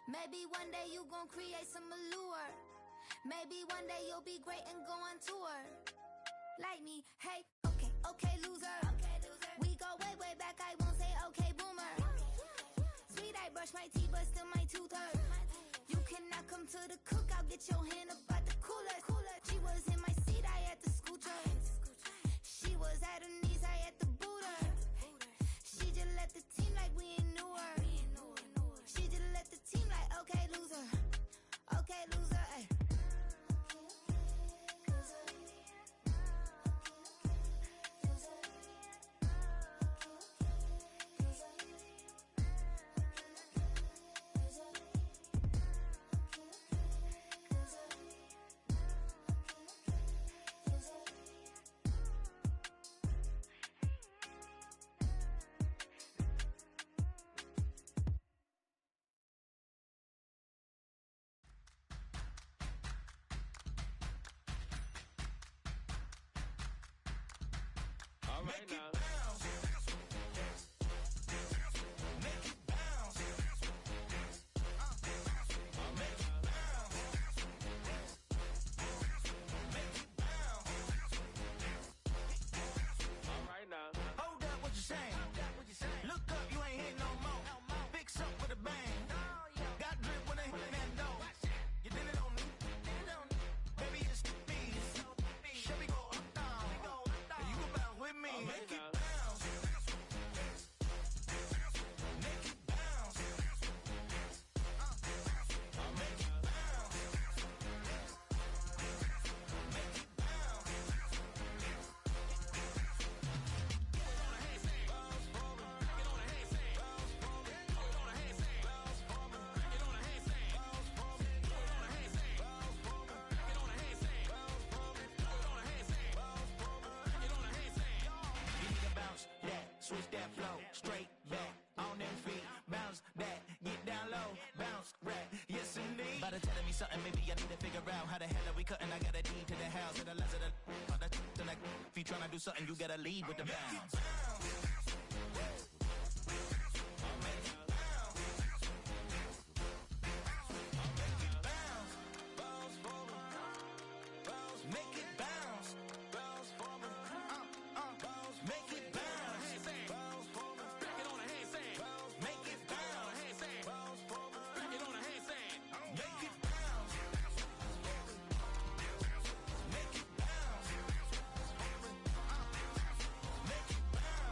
Speaker 7: Maybe one day you gon' create some allure. Maybe one day you'll be great and go on tour. Like me, hey, okay, loser. We go way back, I won't say okay, boomer. Sweet, I brush my teeth, but still my tooth hurt. You cannot come to the cookout, get your hand up out the cooler. She was in my seat, I had to scoot her. She was at her knees, I had to boot her. She just left the team like we ain't knew her. She just left the team like, okay, loser. Okay, loser, ay.
Speaker 3: All right now.
Speaker 8: Hold up, what you saying? Look up, you ain't hitting no more. Fix up with a bang. Got drip when they hit that door. You did it on me. Baby, it's me. Should we go up, down? And you go bounce with me. Make it bounce. Make it bounce. Make it bounce. Make it bounce. Switch that flow, straight back, on them feet, bounce that, get down low, bounce right, yes indeed. By the telling me something, maybe I need to figure out how the hell are we cutting. I got a deed to the house, to the left of the, if you tryna do something, you gotta lead with the bounce. Make it bounce, bounce for me, make it bounce, back it on a handstand, make it bounce, back it on a handstand, make it bounce, make it bounce, make it bounce.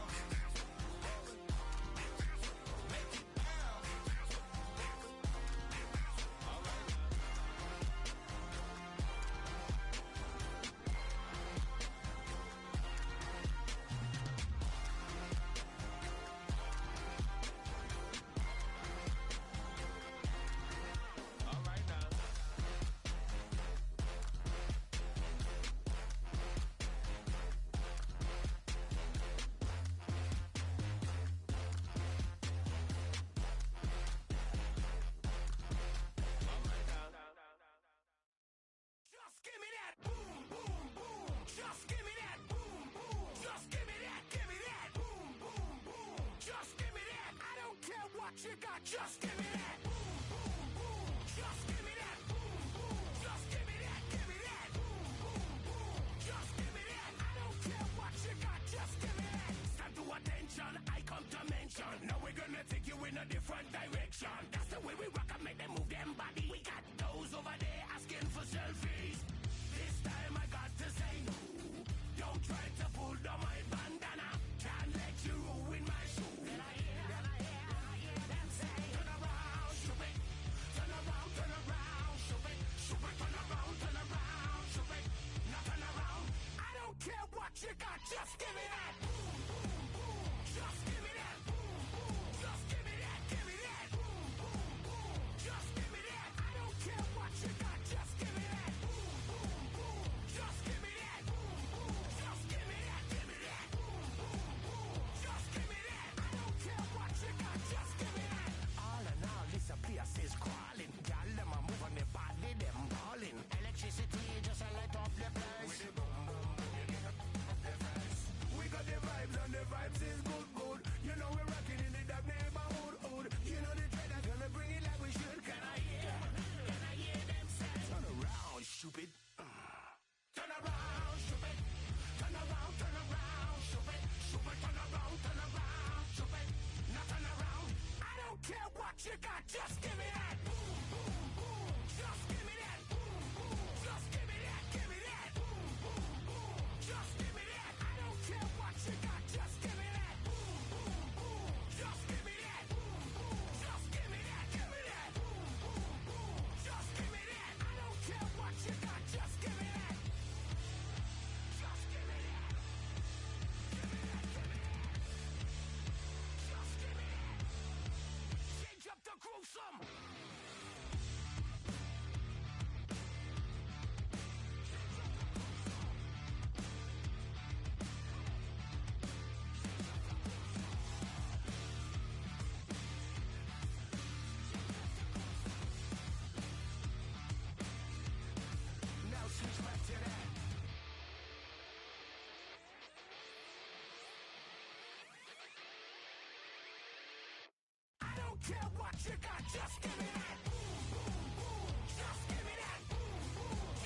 Speaker 8: Just give me that. Just give me that. Just give me that. Give me that. Just give me that. I don't care what you got. Just give me that. Stand to attention. I come to mention. Now we're gonna take you in a different direction. That's the way we rock and make them move them body. We got those over there asking for selfies. This time I got to say no. Don't try to pull down my bandana. Can't let you ruin my shoe. Then I hear them say, turn around, shoot it. Turn around, shoot it. Shoot it, turn around, shoot it. Now turn around. I don't care what you got, just give me that. Just give me that. Just give me that, give me that. Just give me that. I don't care what you got, just give me that. Just give me that. Just give me that, give me that. Just give me that. I don't care what you got, just give me that. All in all, this a place is crawling. Y'all them a move on the body, them balling. Electricity just a light up the place. With the boom boom boom, you get up the face. We got the vibes and the vibes is good, good. You know we're rocking in the dark neighborhood, hood. You know the trend that's gonna bring it like we should. Can I hear them say? Turn around, stupid. Turn around, stupid. Turn around, stupid. Stupid, turn around, stupid. Now turn around. I don't care what you got, just give me that. Just give me that. Just give me that, give me that. Just give me that. I don't care what you got, just give me that. Just give me that. Just give me that, give me that. Just give me that. I don't care what you got, just give me that. Just give me that. Give me that, give me that. Just give me that. Change up the groove some. Now switch back to that. I don't care what you got, just give me that. Just give me that.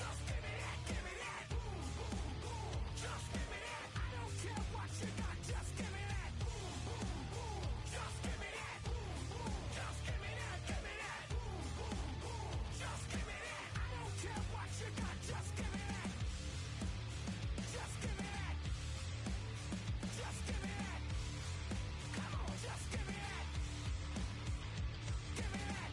Speaker 8: Just give me that, give me that. Just give me that. I don't care what you got, just give me that. Just give me that. Just give me that, give me that. Just give me that. I don't care what you got, just give me that. Just give me that. Just give me that. Come on, just give me that. Give me that.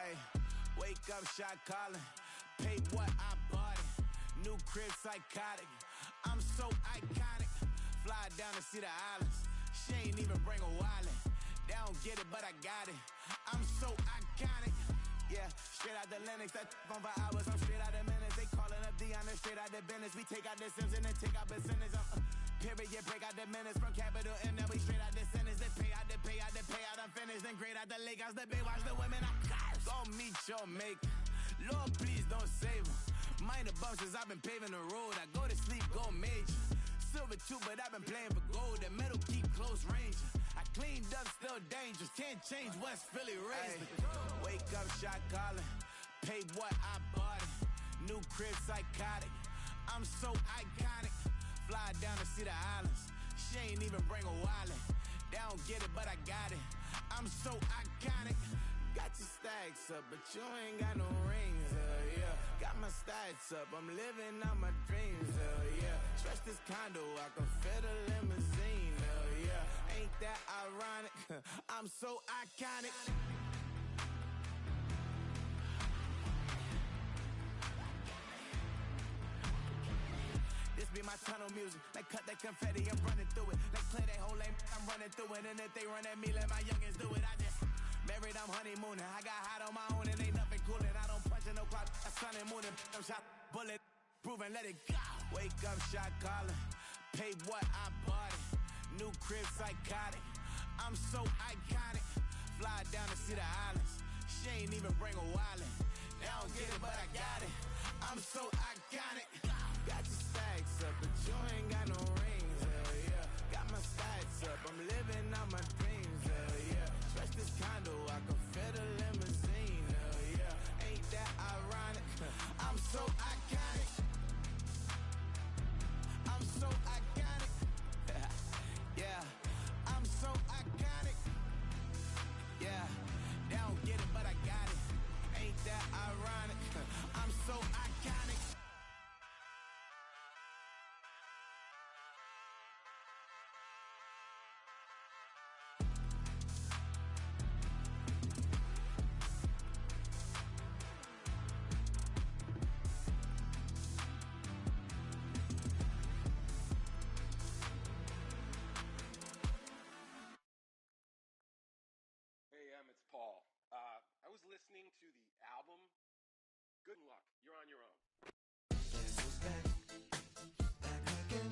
Speaker 8: Ay, wake up, shot calling. Paid what I bought it. New crib, psychotic. I'm so iconic. Fly down to see the islands. She ain't even bring a wallet. They don't get it, but I got it. I'm so iconic. Yeah, straight out the Lennox. That on for hours. I'm straight out the minutes. They calling up Dion, straight out the business. We take out the Sims and then take out percentage. Period, break out the minutes from capital M. Now we straight out the sentence. They pay out, they pay out, they pay out. I'm finished. Then grade out the lake house. The bay watch the women. I'm go meet your maker. Lord, please don't save them. Minor bumps as I've been paving the road. I go to sleep, go major. Silver too, but I've been playing for gold. The metal keep close range. I cleaned up, still dangerous. Can't change West Philly raised. Wake up, shot calling. Paid what I bought it. New crib, psychotic. I'm so iconic. Fly down to see the islands. She ain't even bring a wallet. They don't get it, but I got it. I'm so iconic. Got your stacks up, but you ain't got no rings, yeah. Got my stats up, I'm living out my dreams, yeah. Stretch this condo, I can fit a limousine, yeah. Ain't that ironic? I'm so iconic. This be my tunnel music. Like cut that confetti, I'm running through it. Like play that whole lane, I'm running through it. And if they run at me, let my youngins do it. I just married, I'm honeymooning. I got hot on my own and ain't nothing coolin'. I don't punch in no clock, I sun and moonin'. I'm shot, bullet, proven, let it go. Wake up, shot calling. Paid what I bought it. New crib, psychotic. I'm so iconic. Fly down to see the islands. She ain't even bring a wallet. They don't get it, but I got it. I'm so iconic. Got your stacks up, but you ain't got no rings, yeah. Got my stats up, I'm living out my dreams, yeah. Stretch this condo, I can fit a limousine, yeah. Ain't that ironic? I'm so iconic. I'm so iconic. Yeah, I'm so iconic. Yeah, they don't get it, but I got it. Ain't that ironic? I'm so iconic.
Speaker 9: It's Paul. I was listening to the album. Good luck. You're on your own.
Speaker 10: Guess who's back? Back again.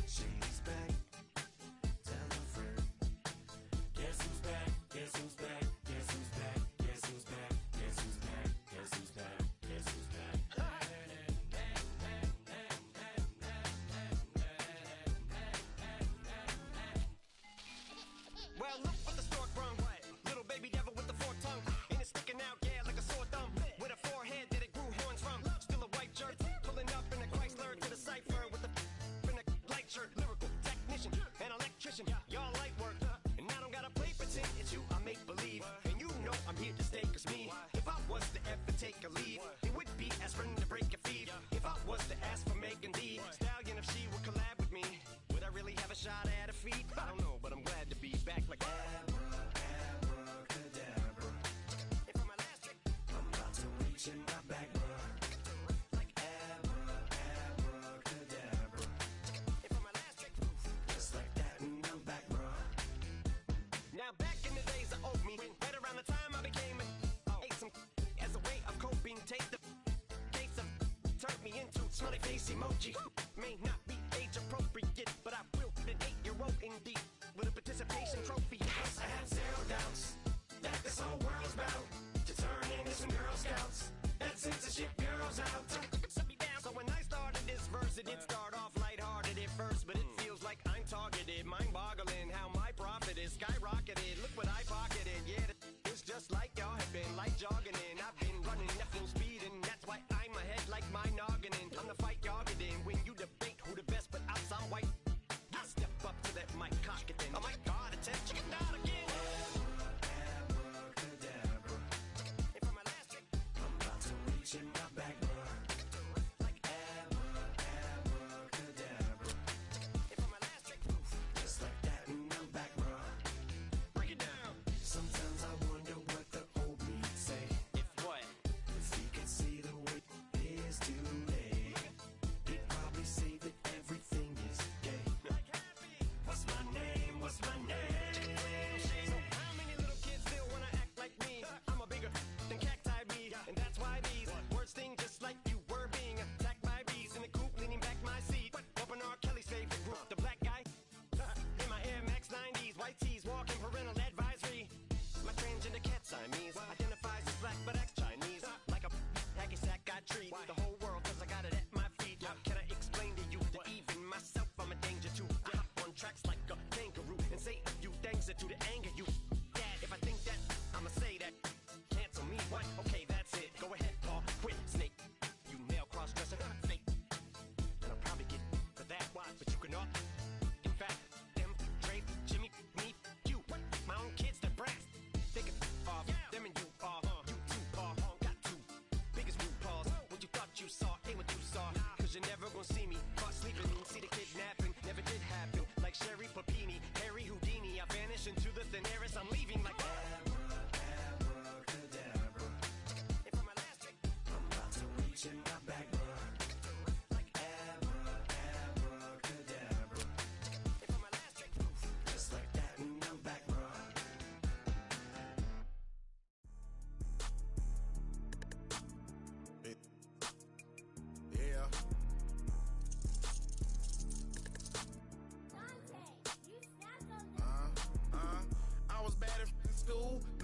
Speaker 10: Shady's back. Tell a friend. Guess who's back? Guess who's back? Guess who's back? Guess who's back? Guess who's back? Guess who's back? Guess who's back?
Speaker 11: Well, look what the stork brung. Little baby devil with the forked tongue. And it's sticking out, yeah, like a sore thumb. With a forehead that it grew horns from. Still a white shirt. Pulling up in a Chrysler to the cipher with a in a light shirt. Lyrical technician, an electrician. Y'all light work. And I don't gotta play pretend. It's you, I make believe. And you know I'm here to stay, cause me, if I was to ever take a lead, it would be aspirin to break your feet. If I was to ask for Megan D Stallion, if she would collab with me, would I really have a shot at her feet? I don't know, but I'm glad to be back like
Speaker 10: Abracadabra.
Speaker 11: And for my last trick,
Speaker 10: I'm about to reach in my back, bruh.
Speaker 11: like
Speaker 10: Abracadabra.
Speaker 11: and for my last trick,
Speaker 10: Just like that, and I'm back, bruh.
Speaker 11: now back in the days of oat meat, right around the time I became ate some as a way of coping. Take the case of turned me into smiley face emoji. May not be age appropriate, but I will put an 8-year-old indeed with a participation trophy.
Speaker 10: I have zero doubts that this whole world's bound to turn into some Girl Scouts. That censorship girls out.
Speaker 11: Shut me down. So when I started this verse, it did start off lighthearted at first, but it feels like I'm targeted. Mind-boggling how my profit is skyrocketed. Look what I pocketed. Yeah, it's just like y'all have been like jogging in. I've been running at full speed, and that's why I'm ahead like my noggin. Time to fight y'all get in. When you debate who the best, but I'm some white. I step up to that mic, cock it then. Oh my God, attention, not again.
Speaker 10: Abracadabra.
Speaker 11: And for my last trick,
Speaker 10: I'm about to reach in my back, bruh.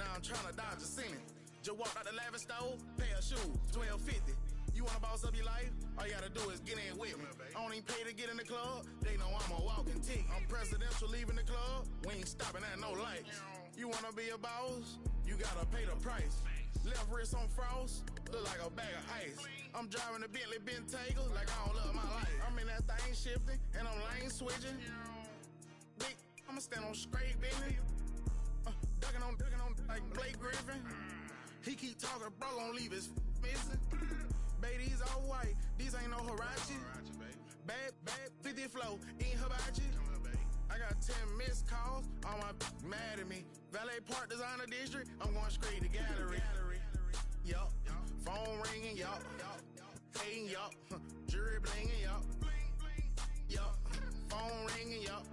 Speaker 12: now I'm trying to dodge a ceiling. Just walked out the lavish store, pair of shoes, $12.50. You wanna boss up your life? All you gotta do is get in with me. I don't even pay to get in the club. They know I'm a walking tick. I'm presidential leaving the club. We ain't stopping at no lights. You wanna be a boss? You gotta pay the price. Left wrist on frost, look like a bag of ice. I'm driving a Bentley Bentayga like I don't love my life. I'm in that thing shifting and I'm lane switching. Big, I'ma stand on straight, baby. Ducking on like Blake Griffin. He keep talking, bro, gon' leave his missing. Baby, these all white, these ain't no Hirachi. Bad, 50 flow, ain't hibachi. I got 10 missed calls, all my mad at me. Valet Park Designer District, I'm going straight to gallery. Yup, phone ringing, yup. Hating, yup. Jury blinging, yup. Yup, phone ringing, yup.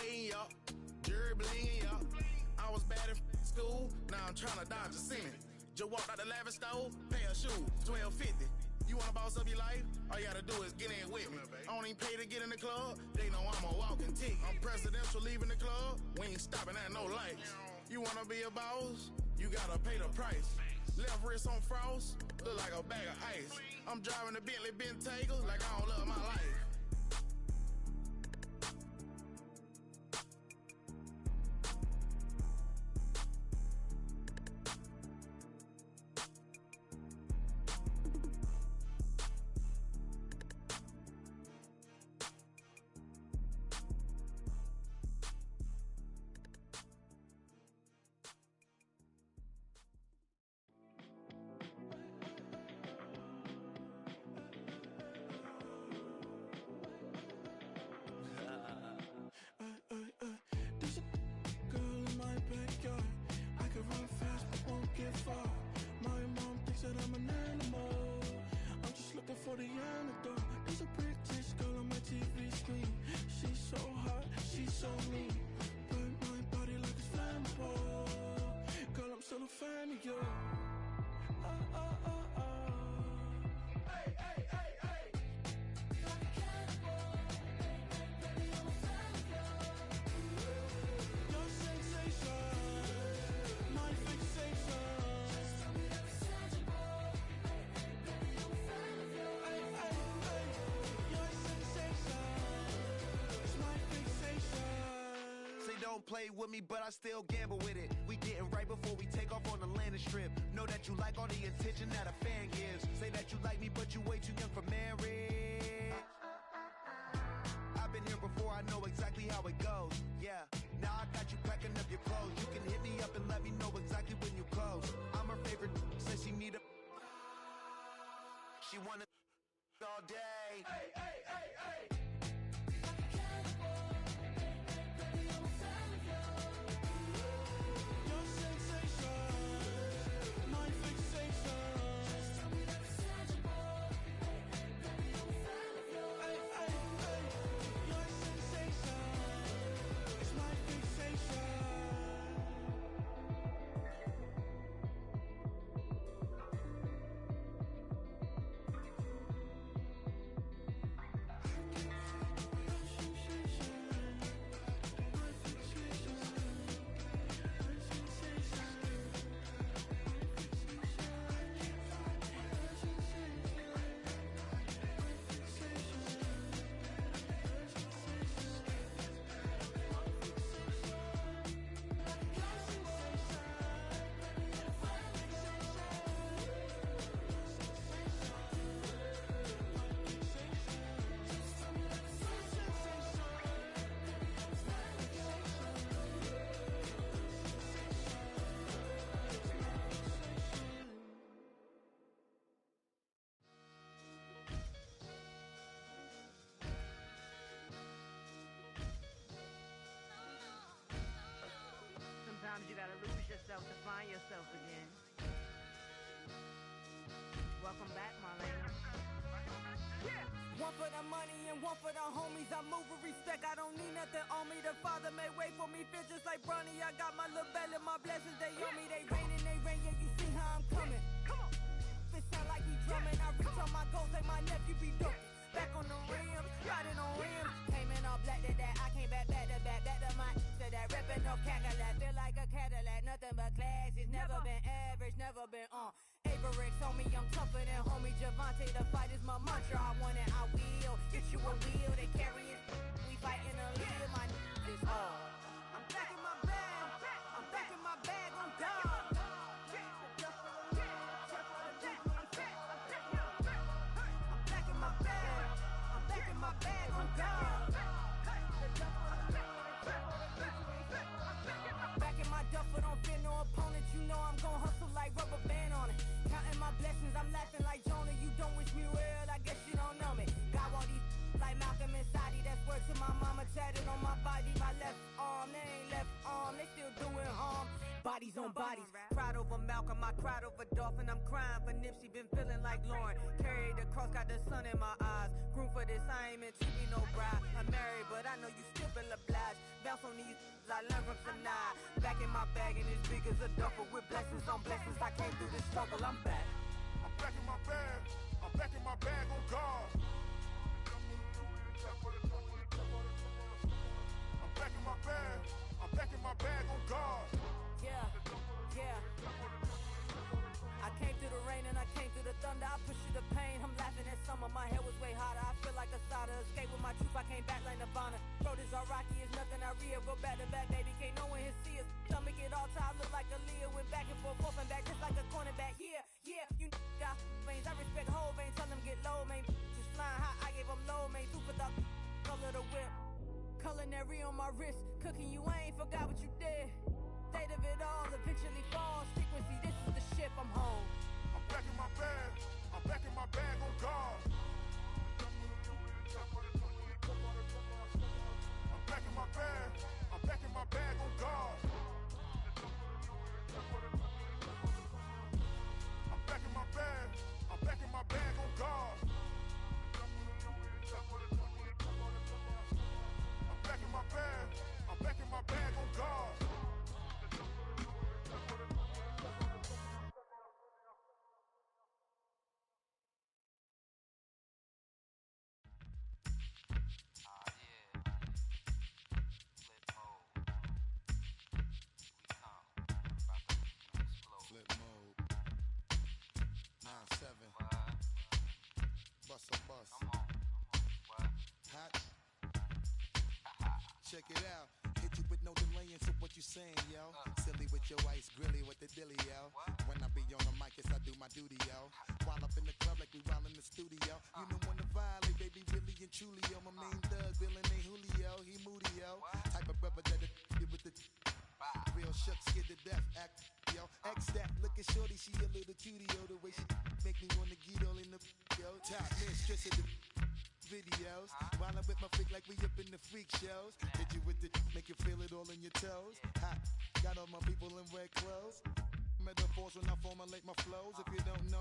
Speaker 12: Hating, yup. Jury blinging, yup. I was bad in school, now I'm trying to dodge a ceiling. Just walked out the lavish store, pair of shoes, $12.50. You wanna boss up your life? All you gotta do is get in with me. I don't even pay to get in the club. They know I'm a walking tick. I'm presidential leaving the club. We ain't stopping at no lights. You wanna be a boss? You gotta pay the price. Left wrist on frost, look like a bag of ice. I'm driving a Bentley Bentayga like I don't love my life.
Speaker 10: There's a girl in my backyard. I can run fast but won't get far. My mom thinks that I'm an animal. I'm just looking for the antidote. There's a British girl on my TV screen. She's so hot, she's so mean. Burn my body like it's flammable. Girl, I'm still a fan of you. Hey, hey, hey, hey. Like a cannibal. Baby, I'm a fan of you. Your sensation, my fixation. Just tell me that it's tangible. Baby, I'm a fan of you. Hey, hey, hey. Your sensation is my fixation.
Speaker 13: Say don't play with me, but I still gamble with it. We getting right before we take off on the landing strip. Know that you like all the attention that a fan gives. Say that you like me, but you way too young for marriage. I've been here before, I know exactly how it goes. Yeah, now I got you packing up your clothes. You can hit me up and let me know exactly when you close. I'm her favorite, says she need a. She wanna all day.
Speaker 10: Hey, hey, hey, hey. Like a cannibal. Baby, I'm a fan of you. Your sensation, my fixation. Just tell me that it's tangible. Baby, I'm a fan of you. Hey, hey, hey. Your sensation is my fixation.
Speaker 14: Sometimes you gotta lose yourself to find yourself again. Welcome back, Marlena.
Speaker 15: One for the money and one for the homies. I move with respect, I don't need nothing on me. The Father may wait for me, fit just like Bronny. I got my little belly, my blessings, they on me. They rain, yeah, you see how I'm coming. Come on. It sound like he drumming. I reach on my goals like my nephew be dumping. Back on the rims, riding on rims. Came in all black to that, I came back to my. To that ripping no Cadillac, feel like a Cadillac, nothing but class. Never been average, never been on. Average, homie, I'm tougher than homie Javante. The fight is my mantra. I want it, I will. Get you a wheel, they carry it. We fighting a lead, my is all. I'm back in my bag. I'm back in my bag on God. I'm back in my bag. I'm back in my bag on God. Back in my duffel, don't fear no opponent. You know I'm gon' hustle like rubber band on it. Counting my blessings, I'm laughing like Jonah. You don't wish me well, I guess you don't know me. Got all these like Malcolm and Sadie. That's word to my mama, tatted on my body. My left arm, they ain't left arm, they still doing harm. Bodies on bodies, cried over Malcolm, I cried over Dolphin. I'm crying for Nipsey, been feeling like Lauren. Carried the cross, got the sun in my eyes. Groom for this, I ain't meant to be no bride. I'm married, but I know you still feel obliged. Bounce on these, I learned from Sanaa. Back in my bag and it's big as a duffel. With blessings on blessings, I came through this struggle, I'm back.
Speaker 12: I'm back in my bag. I'm back in my bag on God. I'm back in my bag. I'm back in my bag on God.
Speaker 15: Yeah, yeah. I came through the rain and I came through the thunder. I pushed through the pain. I'm laughing at summer. My head was way hotter. I feel like a solder. Escape with my truth. I came back like Nirvana. Throat is all rocky. It's nothing I real. Go back to back, baby. Can't no one here see us. Stomach it all tied. Look like a Leah. Went back and forth and back just like a cornerback. Yeah, yeah. You got veins. I respect whole veins. Tell them get low, man. Just flying high. I gave them low, man. Super the color the whip. Culinary on my wrist. Cooking you. I ain't forgot what you did. State of it all eventually falls. Frequency, this is the ship, I'm home.
Speaker 12: I'm back in my bag. I'm back in my bag on God. I'm back in my bag. I'm back in my bag on God. I'm back in my bag. I'm back in my bag on God. I'm back in my bag. I'm back in my bag on God. Flip mode. 9-7. Bust a bus. Hot. Check it out. Hit you with no delay into what you saying, yo. Silly with your ice, grilly with the dilly, yo. When I be on the mic, yes, I do my duty, yo. While up in the club like we while in the studio. You know when to violate, baby, really and truly, yo. My main thug, Bill and Julio, he moody, yo. Type of brother that'll with the real shook, scared to death, act, yo. X that, look at shorty, she a little cutie, yo. The way she make me wanna get all in the, yo. Top mistress of the videos. While I'm with my freak like we up in the freak shows. Hit you with it, make you feel it all in your toes. Hot, got all my people in red clothes. Metaphors when I formulate my flows. If you don't know,